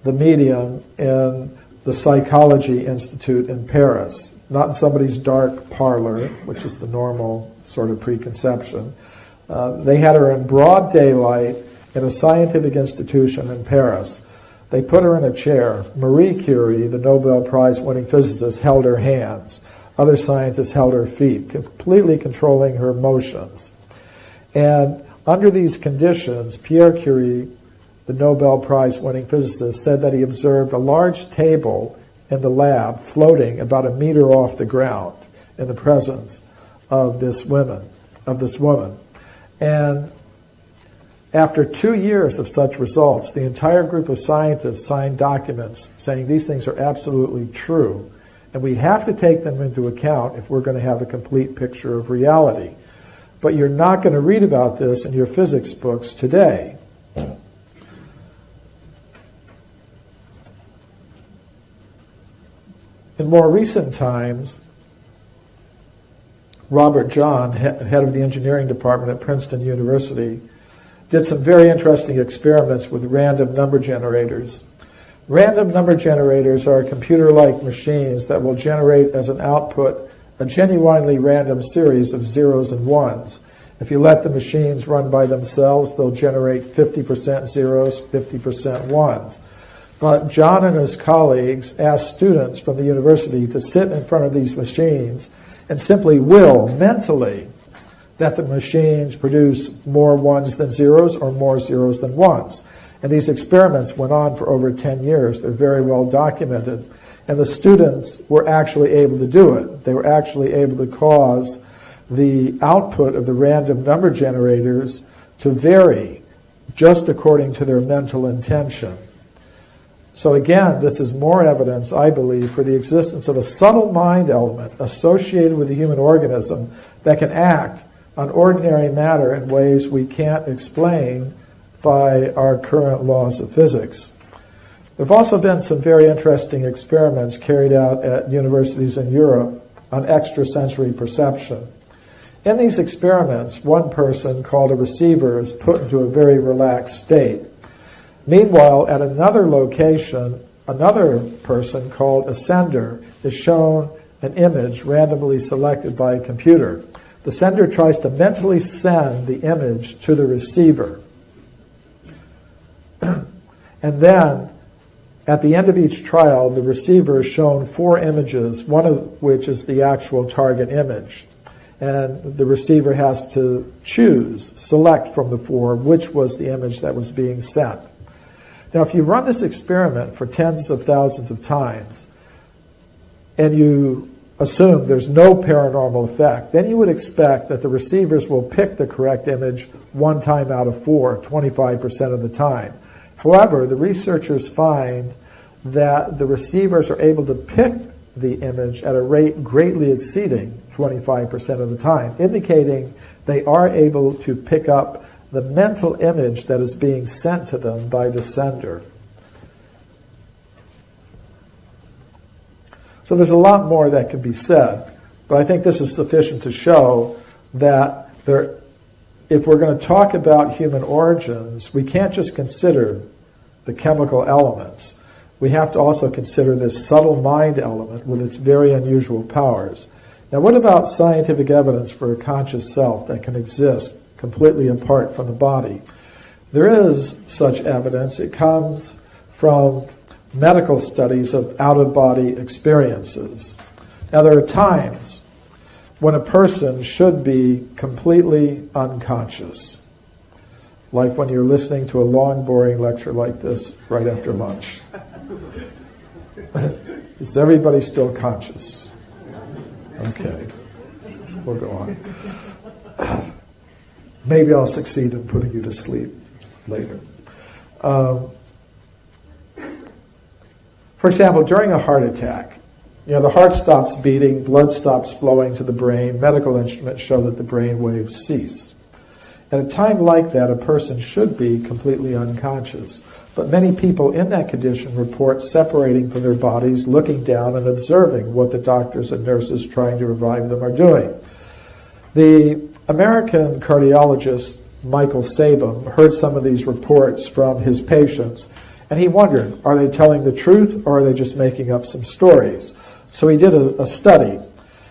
the medium in the Psychology Institute in Paris, not in somebody's dark parlor, which is the normal sort of preconception. They had her in broad daylight in a scientific institution in Paris. They put her in a chair. Marie Curie, the Nobel Prize-winning physicist, held her hands. Other scientists held her feet, completely controlling her motions. And under these conditions, Pierre Curie, the Nobel Prize-winning physicist, said that he observed a large table in the lab floating about a meter off the ground in the presence of this woman. And after 2 years of such results, the entire group of scientists signed documents saying these things are absolutely true, and we have to take them into account if we're going to have a complete picture of reality. But you're not going to read about this in your physics books today. In more recent times, Robert John, head of the engineering department at Princeton University, did some very interesting experiments with random number generators. Random number generators are computer-like machines that will generate as an output a genuinely random series of zeros and ones. If you let the machines run by themselves, they'll generate 50% zeros, 50% ones. But John and his colleagues asked students from the university to sit in front of these machines and simply will mentally that the machines produce more ones than zeros or more zeros than ones. And these experiments went on for over 10 years. They're very well documented. And the students were actually able to do it. They were actually able to cause the output of the random number generators to vary just according to their mental intention. So again, this is more evidence, I believe, for the existence of a subtle mind element associated with the human organism that can act on ordinary matter in ways we can't explain by our current laws of physics. There have also been some very interesting experiments carried out at universities in Europe on extrasensory perception. In these experiments, one person called a receiver is put into a very relaxed state. Meanwhile, at another location, another person called a sender is shown an image randomly selected by a computer. The sender tries to mentally send the image to the receiver. And then, at the end of each trial, the receiver is shown 4 images, one of which is the actual target image. And the receiver has to select from the 4, which was the image that was being sent. Now, if you run this experiment for tens of thousands of times, and you assume there's no paranormal effect, then you would expect that the receivers will pick the correct image 1 time out of 4, 25% of the time. However, the researchers find that the receivers are able to pick the image at a rate greatly exceeding 25% of the time, indicating they are able to pick up the mental image that is being sent to them by the sender. So there's a lot more that could be said, but I think this is sufficient to show that if we're going to talk about human origins, we can't just consider the chemical elements. We have to also consider this subtle mind element with its very unusual powers. Now, what about scientific evidence for a conscious self that can exist completely apart from the body? There is such evidence. It comes from medical studies of out-of-body experiences. Now, there are times when a person should be completely unconscious, like when you're listening to a long, boring lecture like this right after lunch. Is everybody still conscious? Okay, we'll go on. Maybe I'll succeed in putting you to sleep later. For example, during a heart attack, the heart stops beating, blood stops flowing to the brain, medical instruments show that the brain waves cease. At a time like that, a person should be completely unconscious. But many people in that condition report separating from their bodies, looking down and observing what the doctors and nurses trying to revive them are doing. The American cardiologist Michael Sabin heard some of these reports from his patients, and he wondered, are they telling the truth or are they just making up some stories? So he did a study.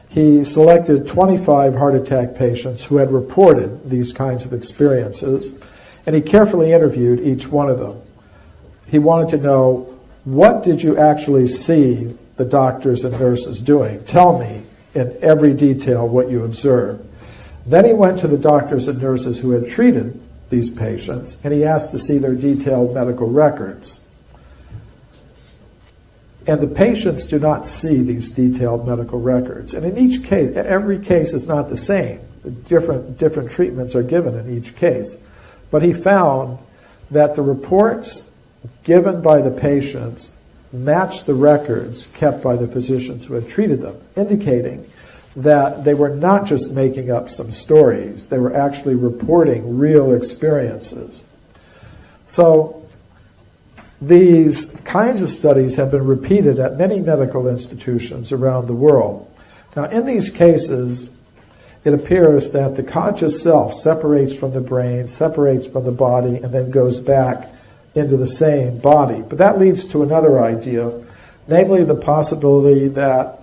He selected 25 heart attack patients who had reported these kinds of experiences, and he carefully interviewed each one of them. He wanted to know, what did you actually see the doctors and nurses doing? Tell me in every detail what you observed. Then he went to the doctors and nurses who had treated these patients, and he asked to see their detailed medical records. And the patients do not see these detailed medical records. And in each case, every case is not the same. Different treatments are given in each case. But he found that the reports given by the patients matched the records kept by the physicians who had treated them, indicating that they were not just making up some stories, they were actually reporting real experiences. So these kinds of studies have been repeated at many medical institutions around the world. Now, in these cases, it appears that the conscious self separates from the brain, separates from the body, and then goes back into the same body. But that leads to another idea, namely the possibility that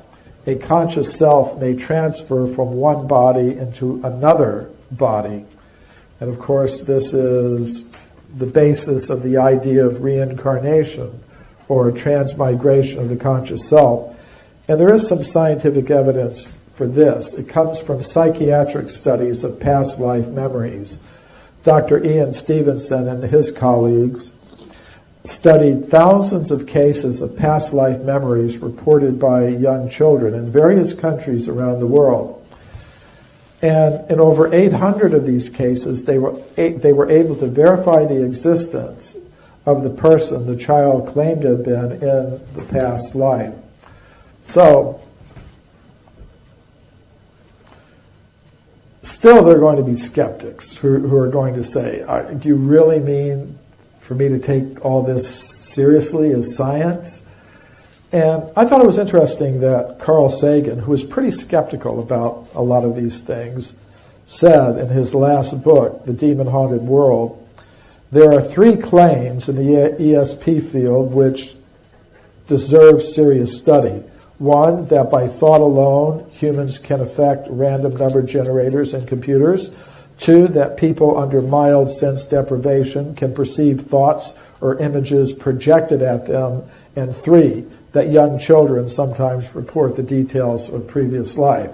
a conscious self may transfer from one body into another body. And of course, this is the basis of the idea of reincarnation, or transmigration of the conscious self. And there is some scientific evidence for this. It comes from psychiatric studies of past life memories. Dr. Ian Stevenson and his colleagues studied thousands of cases of past life memories reported by young children in various countries around the world. And in over 800 of these cases, they were able to verify the existence of the person the child claimed to have been in the past life. So, still there are going to be skeptics who are going to say, do you really mean for me to take all this seriously as science? And I thought it was interesting that Carl Sagan, who was pretty skeptical about a lot of these things, said in his last book, The Demon-Haunted World, there are 3 claims in the ESP field which deserve serious study. 1, that by thought alone, humans can affect random number generators in computers. 2, that people under mild sense deprivation can perceive thoughts or images projected at them. And 3, that young children sometimes report the details of previous life.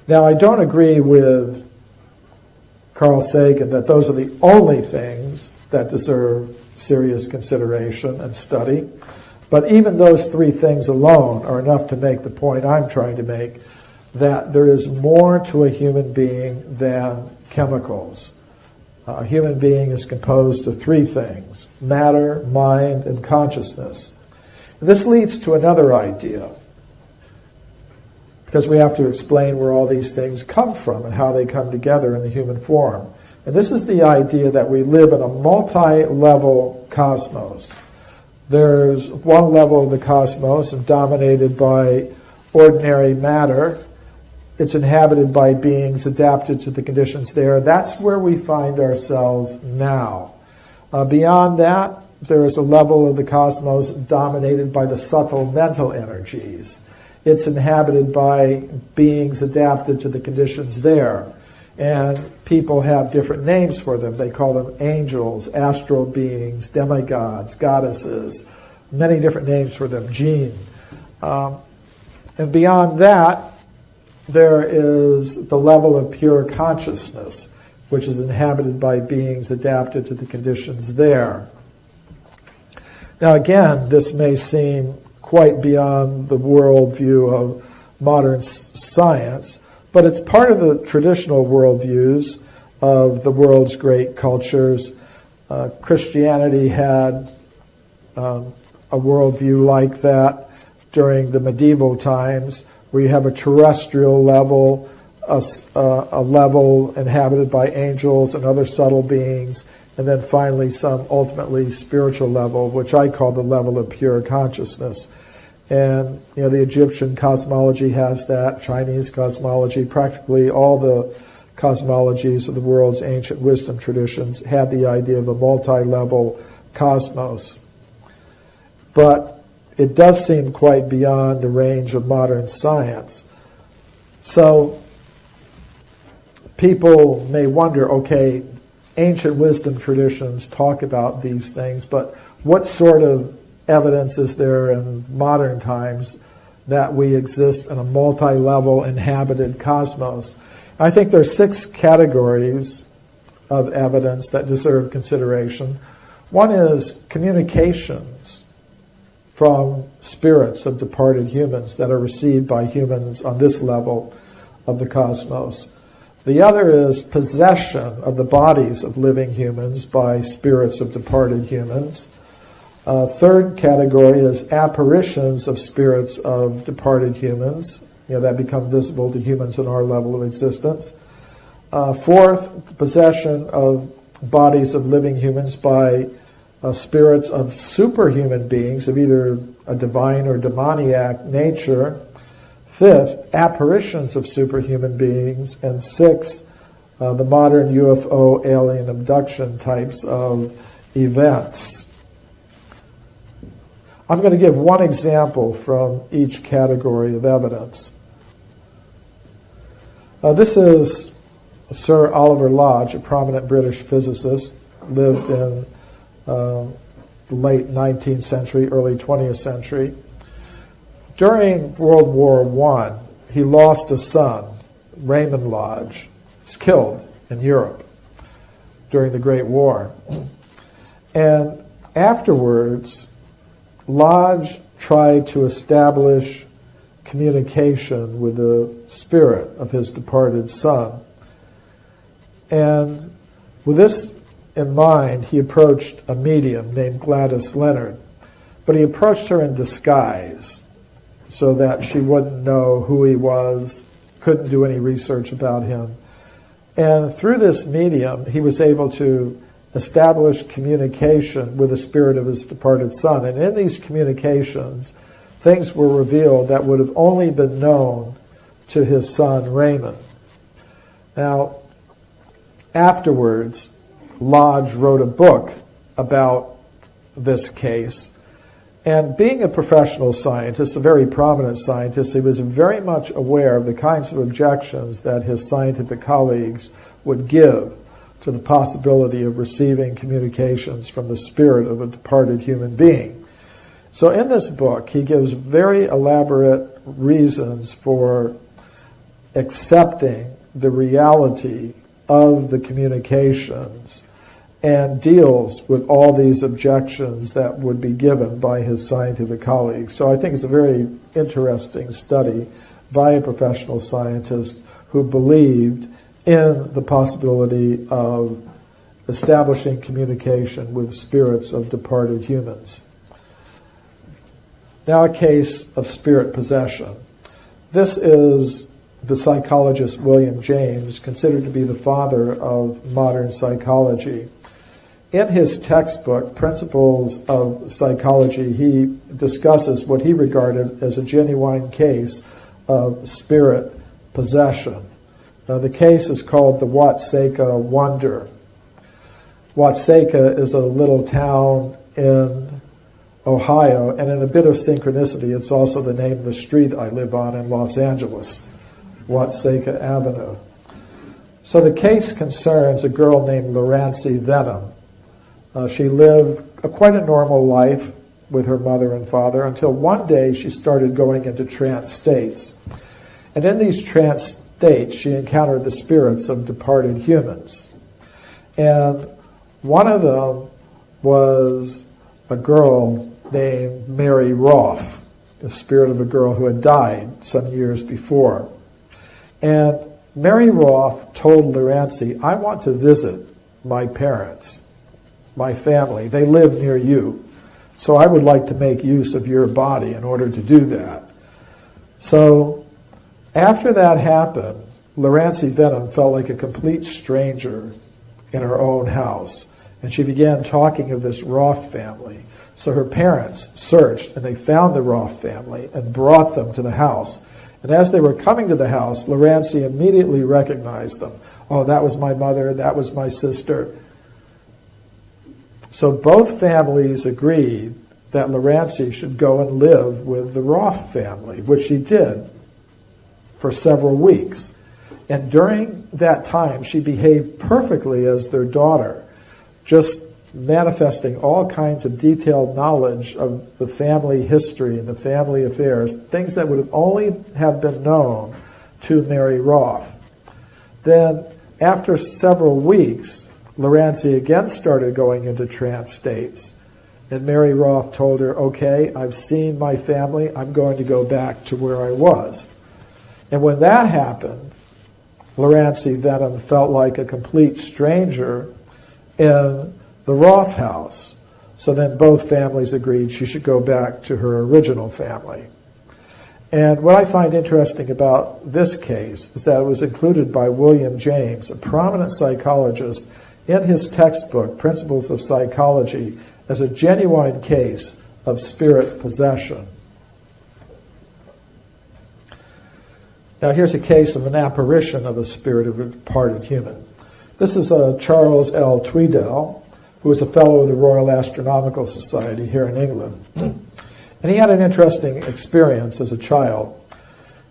Now, I don't agree with Carl Sagan that those are the only things that deserve serious consideration and study. But even those 3 things alone are enough to make the point I'm trying to make, that there is more to a human being than chemicals. A human being is composed of 3 things: matter, mind, and consciousness. This leads to another idea, because we have to explain where all these things come from and how they come together in the human form. And this is the idea that we live in a multi-level cosmos. There's one level of the cosmos dominated by ordinary matter. It's inhabited by beings adapted to the conditions there. That's where we find ourselves now. Beyond that, there is a level of the cosmos dominated by the subtle mental energies. It's inhabited by beings adapted to the conditions there. And people have different names for them. They call them angels, astral beings, demigods, goddesses, many different names for them, jinn. And beyond that, there is the level of pure consciousness, which is inhabited by beings adapted to the conditions there. Now again, this may seem quite beyond the worldview of modern science, but it's part of the traditional worldviews of the world's great cultures. Christianity had a worldview like that during the medieval times, where you have a terrestrial level, a level inhabited by angels and other subtle beings, and then finally some ultimately spiritual level, which I call the level of pure consciousness. And the Egyptian cosmology has that, Chinese cosmology, practically all the cosmologies of the world's ancient wisdom traditions had the idea of a multi-level cosmos. But it does seem quite beyond the range of modern science. So people may wonder, okay, ancient wisdom traditions talk about these things, but what sort of evidence is there in modern times that we exist in a multi-level inhabited cosmos? I think there are 6 categories of evidence that deserve consideration. One is communications from spirits of departed humans that are received by humans on this level of the cosmos. The other is possession of the bodies of living humans by spirits of departed humans. Third category is apparitions of spirits of departed humans, that become visible to humans in our level of existence. Fourth, possession of bodies of living humans by spirits of superhuman beings of either a divine or demoniac nature. Fifth, apparitions of superhuman beings. And sixth, the modern UFO alien abduction types of events. I'm going to give one example from each category of evidence. This is Sir Oliver Lodge, a prominent British physicist, lived in late 19th century, early 20th century. During World War I, he lost a son, Raymond Lodge. Was killed in Europe during the Great War. And afterwards, Lodge tried to establish communication with the spirit of his departed son. And with this in mind, he approached a medium named Gladys Leonard. But he approached her in disguise so that she wouldn't know who he was, couldn't do any research about him. And through this medium, he was able to establish communication with the spirit of his departed son. And in these communications, things were revealed that would have only been known to his son Raymond. Now, afterwards, Lodge wrote a book about this case. And being a professional scientist, a very prominent scientist, he was very much aware of the kinds of objections that his scientific colleagues would give to the possibility of receiving communications from the spirit of a departed human being. So in this book, he gives very elaborate reasons for accepting the reality of the communications and deals with all these objections that would be given by his scientific colleagues. So I think it's a very interesting study by a professional scientist who believed in the possibility of establishing communication with spirits of departed humans. Now a case of spirit possession. This is the psychologist William James, considered to be the father of modern psychology. In his textbook, Principles of Psychology, he discusses what he regarded as a genuine case of spirit possession. Now, the case is called the Watseka Wonder. Watseka is a little town in Ohio, and in a bit of synchronicity, it's also the name of the street I live on in Los Angeles, Watseka Avenue. So the case concerns a girl named Lorancy Venom. She lived quite a normal life with her mother and father until one day she started going into trance states. And in these trance states, she encountered the spirits of departed humans. And one of them was a girl named Mary Roth, the spirit of a girl who had died some years before. And Mary Roth told Lorancy, I want to visit my parents, my family. They live near you. So I would like to make use of your body in order to do that. So after that happened, Lorancy Venom felt like a complete stranger in her own house. And she began talking of this Roth family. So her parents searched and they found the Roth family and brought them to the house. And as they were coming to the house, Lorancy immediately recognized them. Oh, that was my mother, that was my sister. So both families agreed that Lorancy should go and live with the Roth family, which she did for several weeks. And during that time, she behaved perfectly as their daughter, just manifesting all kinds of detailed knowledge of the family history and the family affairs, things that would have only have been known to Mary Roth. Then, after several weeks, Lorancy again started going into trance states. And Mary Roth told her, okay, I've seen my family, I'm going to go back to where I was. And when that happened, Lorancy Venom felt like a complete stranger in the Roth house. So then both families agreed she should go back to her original family. And what I find interesting about this case is that it was included by William James, a prominent psychologist, in his textbook, Principles of Psychology, as a genuine case of spirit possession. Now here's a case of an apparition of a spirit of a departed human. This is Charles L. Tweedale, who was a fellow of the Royal Astronomical Society here in England. And he had an interesting experience as a child.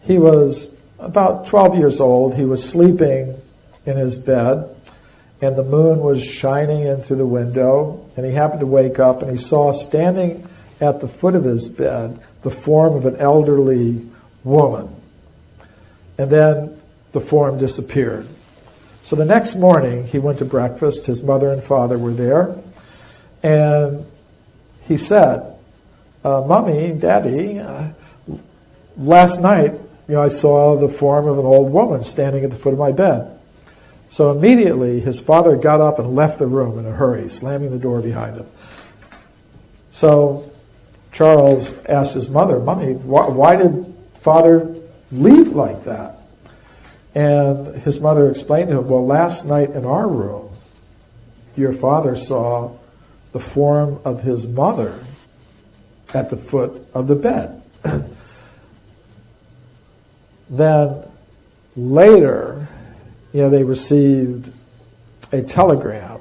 He was about 12 years old. He was sleeping in his bed, and the moon was shining in through the window, and he happened to wake up, and he saw standing at the foot of his bed the form of an elderly woman. And then the form disappeared. So the next morning, he went to breakfast. His mother and father were there. And he said, Mommy, Daddy, last night, I saw the form of an old woman standing at the foot of my bed. So immediately, his father got up and left the room in a hurry, slamming the door behind him. So Charles asked his mother, Mommy, why did Father leave like that? And his mother explained to him, well, last night in our room, your father saw the form of his mother at the foot of the bed. Then later, they received a telegram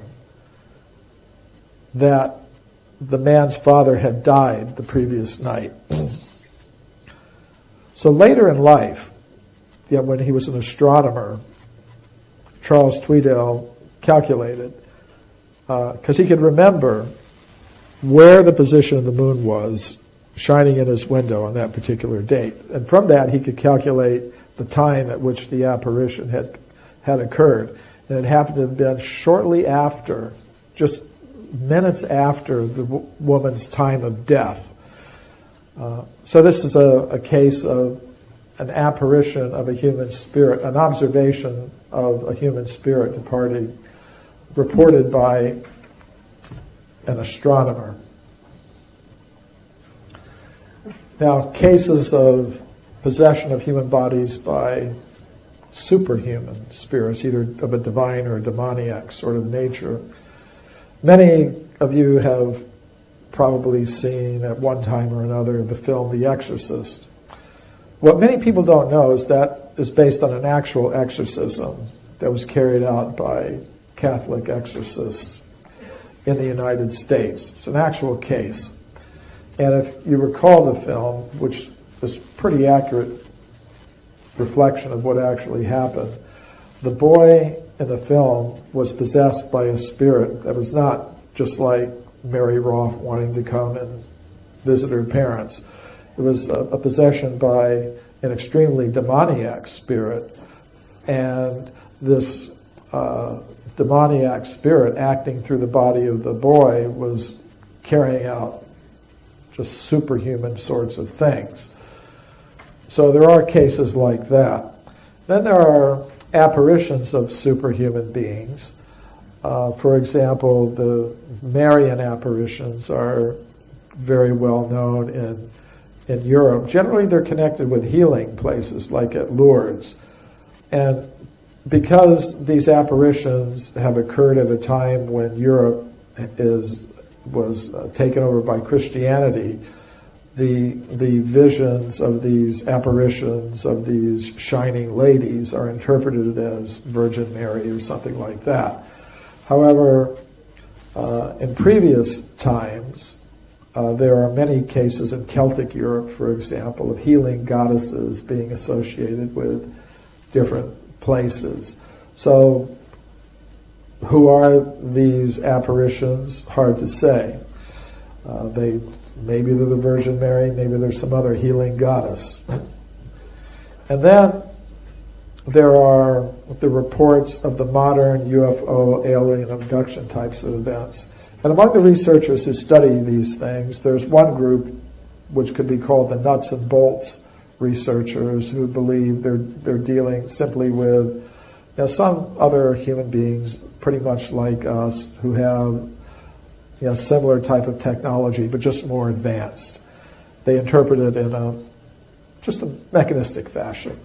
that the man's father had died the previous night. So later in life, when he was an astronomer, Charles Tweedale calculated, because he could remember where the position of the moon was shining in his window on that particular date. And from that, he could calculate the time at which the apparition had occurred. And it happened to have been shortly after, just minutes after the woman's time of death. So this is a case of an apparition of a human spirit, an observation of a human spirit departing, reported by an astronomer. Now, cases of possession of human bodies by superhuman spirits, either of a divine or a demoniac sort of nature. Many of you have probably seen at one time or another the film The Exorcist. What many people don't know is that is based on an actual exorcism that was carried out by Catholic exorcists in the United States. It's an actual case. And if you recall the film, which is pretty accurate reflection of what actually happened, the boy in the film was possessed by a spirit that was not just like Mary Roth wanting to come and visit her parents. It was a possession by an extremely demoniac spirit, and this demoniac spirit acting through the body of the boy was carrying out just superhuman sorts of things. So there are cases like that. Then there are apparitions of superhuman beings. For example, the Marian apparitions are very well known in Europe. Generally, they're connected with healing places, like at Lourdes. And because these apparitions have occurred at a time when Europe was taken over by Christianity, the visions of these apparitions of these shining ladies are interpreted as Virgin Mary or something like that. However, in previous times, there are many cases in Celtic Europe, for example, of healing goddesses being associated with different places. So, who are these apparitions? Hard to say. Maybe they're the Virgin Mary, maybe there's some other healing goddess. And then there are the reports of the modern UFO alien abduction types of events. And among the researchers who study these things, there's one group which could be called the nuts and bolts researchers, who believe they're dealing simply with some other human beings pretty much like us who have similar type of technology, but just more advanced. They interpret it in just a mechanistic fashion.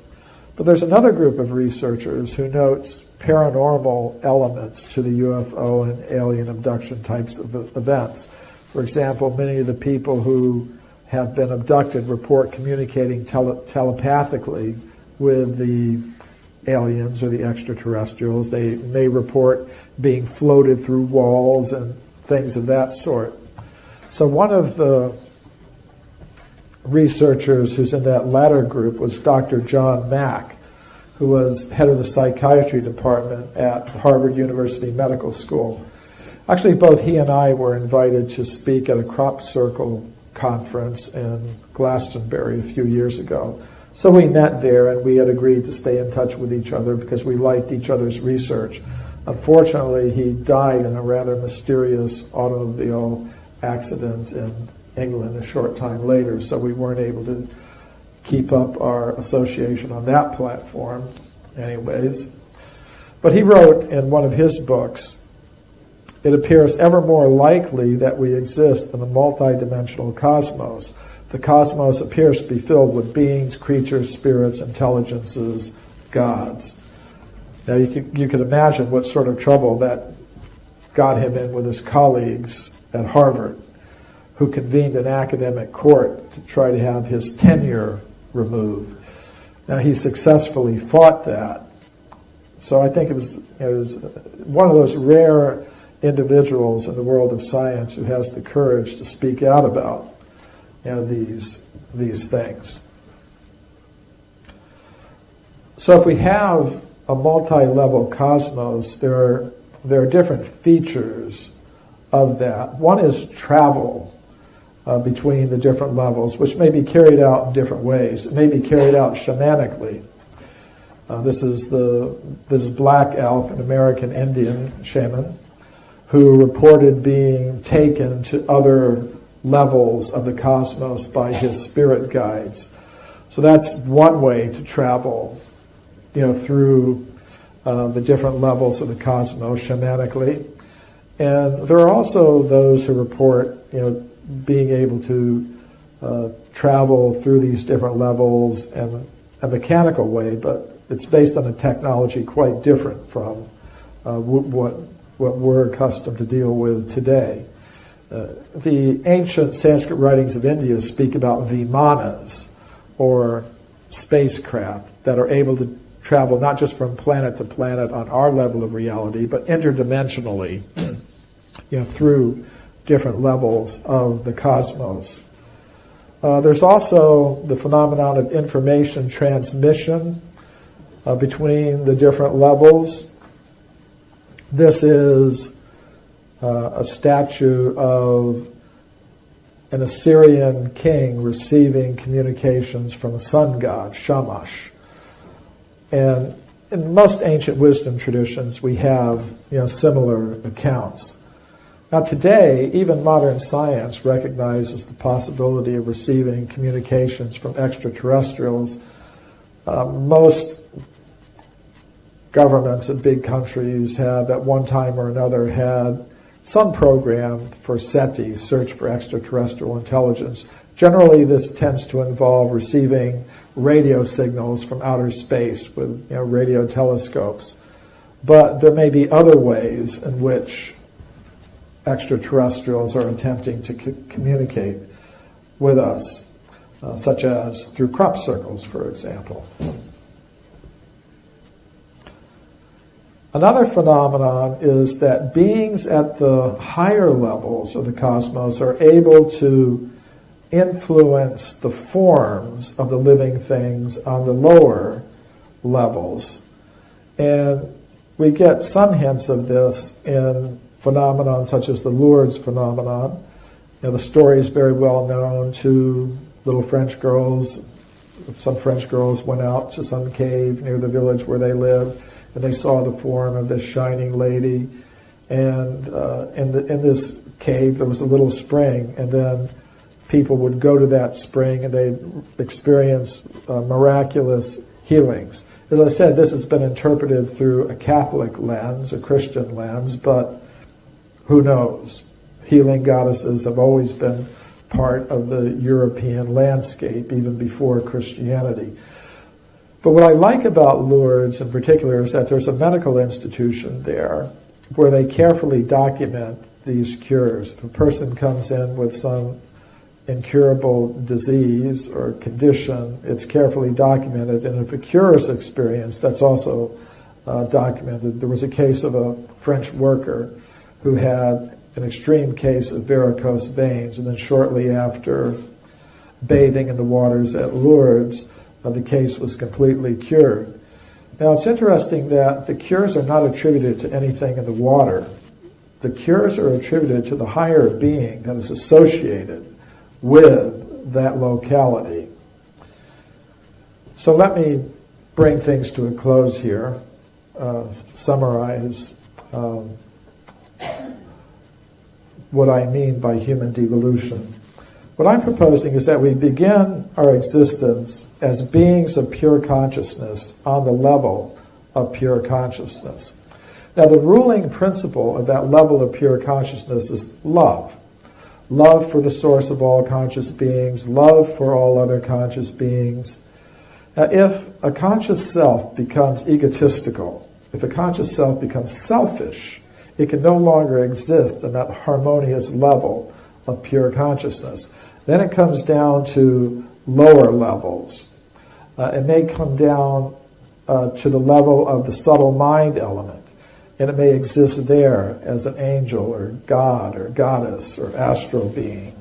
But there's another group of researchers who notes paranormal elements to the UFO and alien abduction types of events. For example, many of the people who have been abducted report communicating telepathically with the aliens or the extraterrestrials. They may report being floated through walls and things of that sort. So one of the researchers who's in that latter group was Dr. John Mack, who was head of the psychiatry department at Harvard University Medical School. Actually, both he and I were invited to speak at a crop circle conference in Glastonbury a few years ago. So we met there, and we had agreed to stay in touch with each other because we liked each other's research. Unfortunately, he died in a rather mysterious automobile accident in England a short time later, so we weren't able to keep up our association on that platform anyways. But he wrote in one of his books, "It appears ever more likely that we exist in a multidimensional cosmos. The cosmos appears to be filled with beings, creatures, spirits, intelligences, gods." Now you could imagine what sort of trouble that got him in with his colleagues at Harvard, who convened an academic court to try to have his tenure removed. Now he successfully fought that. So I think it was one of those rare individuals in the world of science who has the courage to speak out about these things. So if we have a multi-level cosmos, there are different features of that. One is travel between the different levels, which may be carried out in different ways. It may be carried out shamanically. This is Black Elk, an American Indian shaman, who reported being taken to other levels of the cosmos by his spirit guides. So that's one way to travel, through the different levels of the cosmos shamanically. And there are also those who report, being able to travel through these different levels in a mechanical way, but it's based on a technology quite different from what we're accustomed to deal with today. The ancient Sanskrit writings of India speak about vimanas, or spacecraft, that are able to travel not just from planet to planet on our level of reality, but interdimensionally, through different levels of the cosmos. There's also the phenomenon of information transmission between the different levels. This is a statue of an Assyrian king receiving communications from a sun god, Shamash. And in most ancient wisdom traditions, we have similar accounts. Now today, even modern science recognizes the possibility of receiving communications from extraterrestrials. Most governments in big countries have, at one time or another, had some program for SETI, Search for Extraterrestrial Intelligence. Generally, this tends to involve receiving radio signals from outer space with radio telescopes. But there may be other ways in which extraterrestrials are attempting to communicate with us, such as through crop circles, for example. Another phenomenon is that beings at the higher levels of the cosmos are able to influence the forms of the living things on the lower levels. And we get some hints of this in phenomenon such as the Lourdes phenomenon. The story is very well known to little French girls. Some French girls went out to some cave near the village where they lived, and they saw the form of this shining lady. And in this cave there was a little spring, and then people would go to that spring and they'd experience miraculous healings. As I said, this has been interpreted through a Catholic lens, a Christian lens, but who knows? Healing goddesses have always been part of the European landscape, even before Christianity. But what I like about Lourdes in particular is that there's a medical institution there where they carefully document these cures. If a person comes in with some incurable disease or condition, it's carefully documented, and if a cure is experienced, that's also documented. There was a case of a French worker who had an extreme case of varicose veins, and then shortly after bathing in the waters at Lourdes, the case was completely cured. Now it's interesting that the cures are not attributed to anything in the water. the cures are attributed to the higher being that is associated with that locality. So let me bring things to a close here, summarize what I mean by human devolution. What I'm proposing is that we begin our existence as beings of pure consciousness on the level of pure consciousness. Now, the ruling principle of that level of pure consciousness is love. Love for the source of all conscious beings, love for all other conscious beings. Now, if a conscious self becomes egotistical, if a conscious self becomes selfish, it can no longer exist in that harmonious level of pure consciousness. Then it comes down to lower levels. It may come down to the level of the subtle mind element, and it may exist there as an angel or god or goddess or astral being.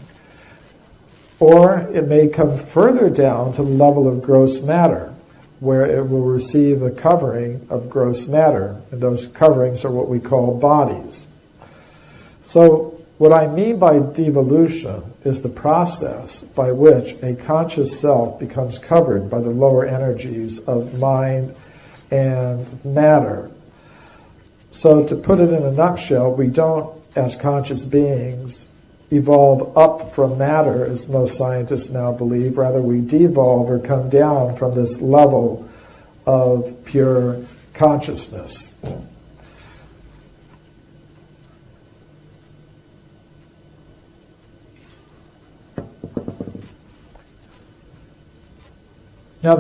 Or it may come further down to the level of gross matter, where it will receive a covering of gross matter, and those coverings are what we call bodies. So what I mean by devolution is the process by which a conscious self becomes covered by the lower energies of mind and matter. So to put it in a nutshell, we don't, as conscious beings, evolve up from matter, as most scientists now believe. Rather, we devolve or come down from this level of pure consciousness. Now,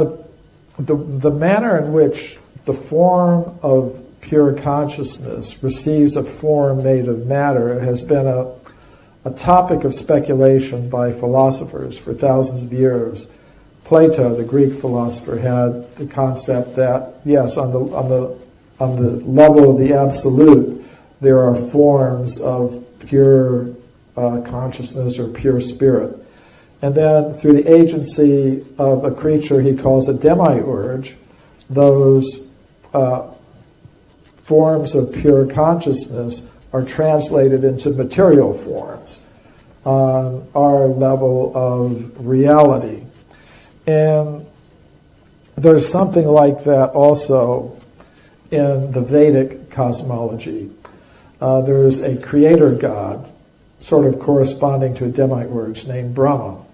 the manner in which the form of pure consciousness receives a form made of matter has been a topic of speculation by philosophers for thousands of years. Plato, the Greek philosopher, had the concept that, yes, on the level of the absolute, there are forms of pure consciousness or pure spirit. And then through the agency of a creature he calls a demiurge, those forms of pure consciousness are translated into material forms on our level of reality. And there's something like that also in the Vedic cosmology. There's a creator god, sort of corresponding to a demiurge named Brahma.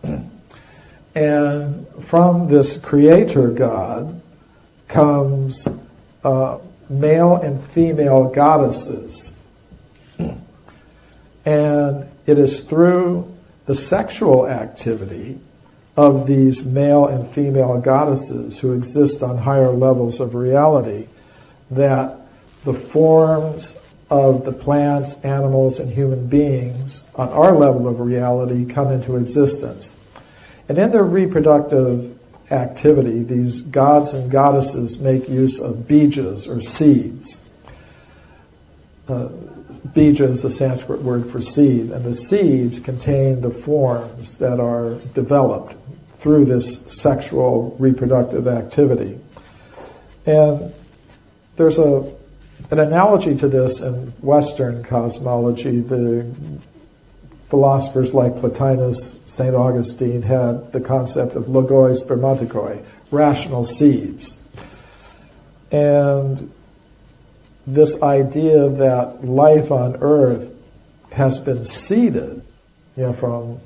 And from this creator god comes male and female goddesses. And it is through the sexual activity of these male and female goddesses who exist on higher levels of reality that the forms of the plants, animals, and human beings on our level of reality come into existence. And in their reproductive activity, these gods and goddesses make use of bijas, or seeds. Bija is the Sanskrit word for seed, and the seeds contain the forms that are developed through this sexual reproductive activity. And there's an analogy to this in Western cosmology. The philosophers like Plotinus, St. Augustine had the concept of logoi spermatikoi, rational seeds. And this idea that life on Earth has been seeded, from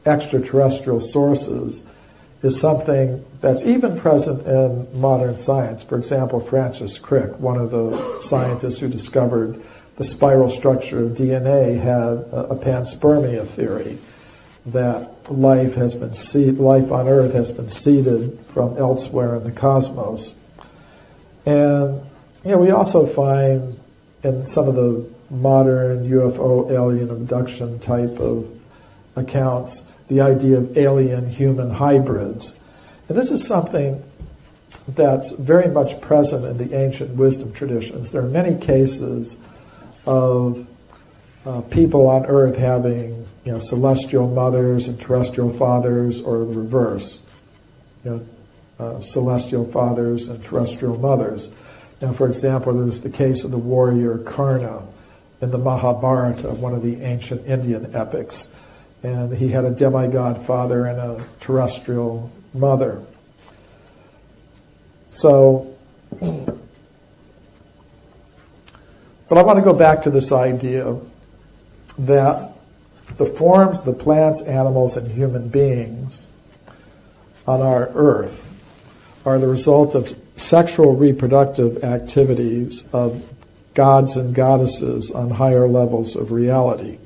extraterrestrial sources is something that's even present in modern science. For example, Francis Crick, one of the scientists who discovered the spiral structure of DNA, had a panspermia theory that life on Earth has been seeded from elsewhere in the cosmos. And we also find in some of the modern UFO alien abduction type of accounts the idea of alien-human hybrids. And this is something that's very much present in the ancient wisdom traditions. There are many cases of people on Earth having celestial mothers and terrestrial fathers, or the reverse, celestial fathers and terrestrial mothers. Now, for example, there's the case of the warrior Karna in the Mahabharata, one of the ancient Indian epics. And he had a demigod father and a terrestrial mother. So, but I want to go back to this idea that the forms, the plants, animals, and human beings on our earth are the result of sexual reproductive activities of gods and goddesses on higher levels of reality.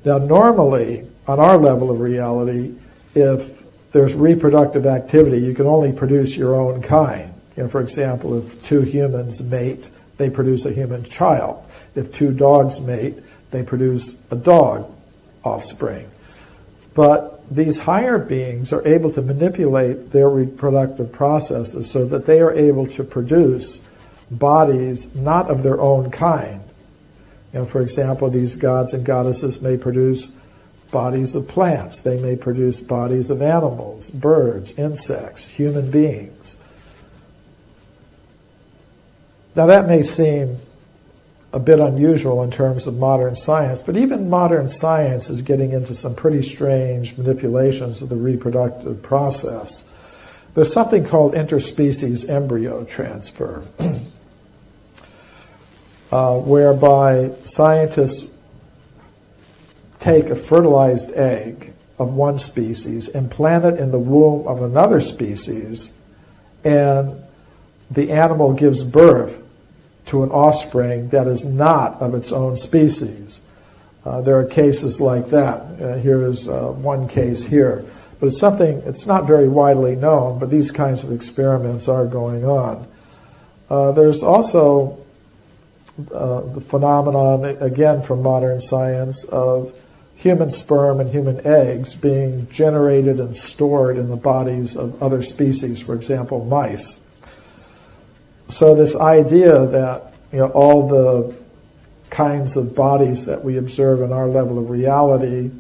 Now, normally, on our level of reality, if there's reproductive activity, you can only produce your own kind. For example, if two humans mate, they produce a human child. If two dogs mate, they produce a dog offspring. But these higher beings are able to manipulate their reproductive processes so that they are able to produce bodies not of their own kind. For example, these gods and goddesses may produce bodies of plants. They may produce bodies of animals, birds, insects, human beings. Now that may seem a bit unusual in terms of modern science, but even modern science is getting into some pretty strange manipulations of the reproductive process. There's something called interspecies embryo transfer, whereby scientists take a fertilized egg of one species, implant it in the womb of another species, and the animal gives birth to an offspring that is not of its own species. There are cases like that. Here's one case here. But it's not very widely known, but these kinds of experiments are going on. There's also the phenomenon, again from modern science, of human sperm and human eggs being generated and stored in the bodies of other species, for example, mice. So this idea that all the kinds of bodies that we observe in our level of reality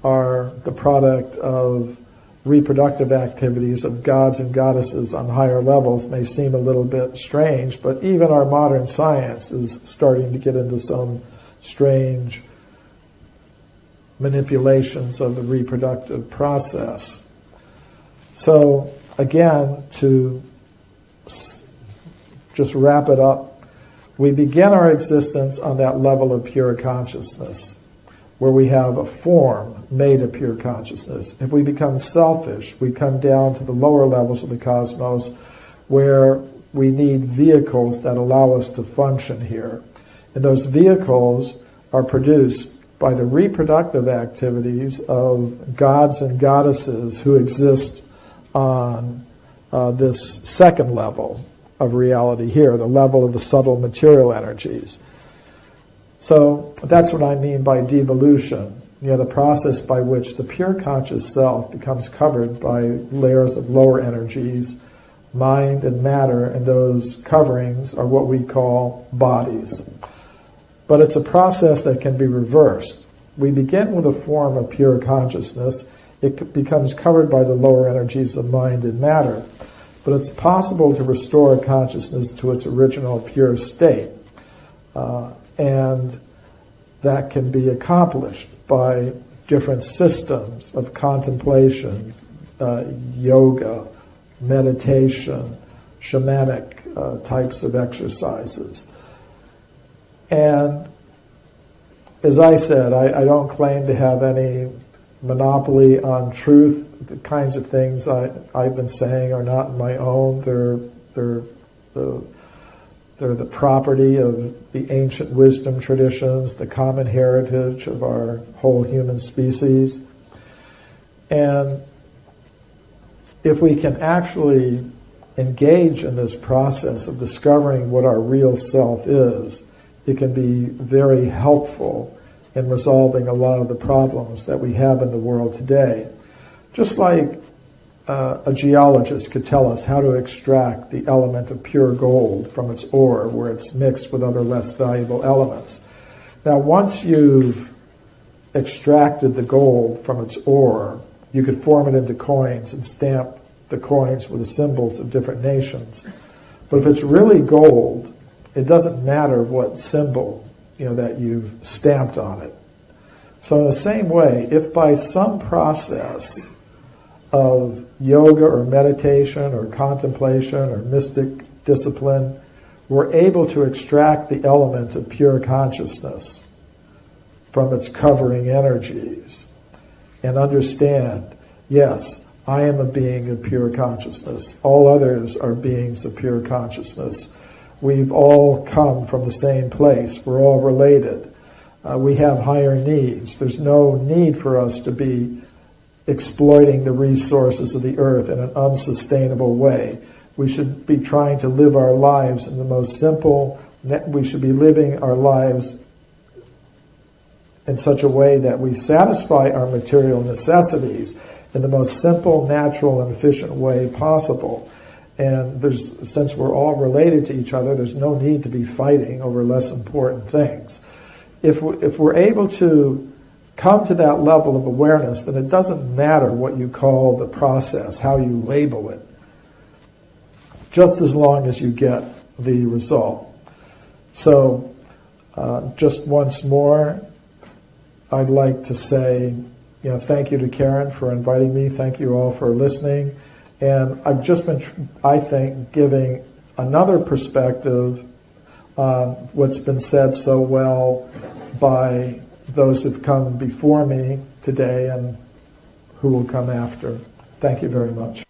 are the product of reproductive activities of gods and goddesses on higher levels may seem a little bit strange, but even our modern science is starting to get into some strange manipulations of the reproductive process. So again, to just wrap it up, we begin our existence on that level of pure consciousness, where we have a form made of pure consciousness. If we become selfish, we come down to the lower levels of the cosmos, where we need vehicles that allow us to function here. And those vehicles are produced by the reproductive activities of gods and goddesses who exist on this second level of reality here, the level of the subtle material energies. So that's what I mean by devolution, the process by which the pure conscious self becomes covered by layers of lower energies, mind and matter, and those coverings are what we call bodies. But it's a process that can be reversed. We begin with a form of pure consciousness. It becomes covered by the lower energies of mind and matter. But it's possible to restore consciousness to its original pure state. And that can be accomplished by different systems of contemplation, yoga, meditation, shamanic types of exercises. And as I said, I don't claim to have any monopoly on truth. The kinds of things I've been saying are not my own. They're the property of the ancient wisdom traditions, the common heritage of our whole human species. And if we can actually engage in this process of discovering what our real self is, it can be very helpful in resolving a lot of the problems that we have in the world today. Just like a geologist could tell us how to extract the element of pure gold from its ore where it's mixed with other less valuable elements. Now, once you've extracted the gold from its ore, you could form it into coins and stamp the coins with the symbols of different nations. But if it's really gold, it doesn't matter what symbol that you've stamped on it. So in the same way, if by some process of yoga or meditation or contemplation or mystic discipline, we're able to extract the element of pure consciousness from its covering energies and understand, yes, I am a being of pure consciousness. All others are beings of pure consciousness. We've all come from the same place. We're all related. We have higher needs. There's no need for us to be exploiting the resources of the earth in an unsustainable way. We should be trying to live our lives in the most simple, we should be living our lives in such a way that we satisfy our material necessities in the most simple, natural, and efficient way possible. And since we're all related to each other, there's no need to be fighting over less important things. If we're able to come to that level of awareness, then it doesn't matter what you call the process, how you label it, just as long as you get the result. So, just once more, I'd like to say, thank you to Karen for inviting me. Thank you all for listening. And I've just been, I think, giving another perspective on what's been said so well by those who've come before me today and who will come after. Thank you very much.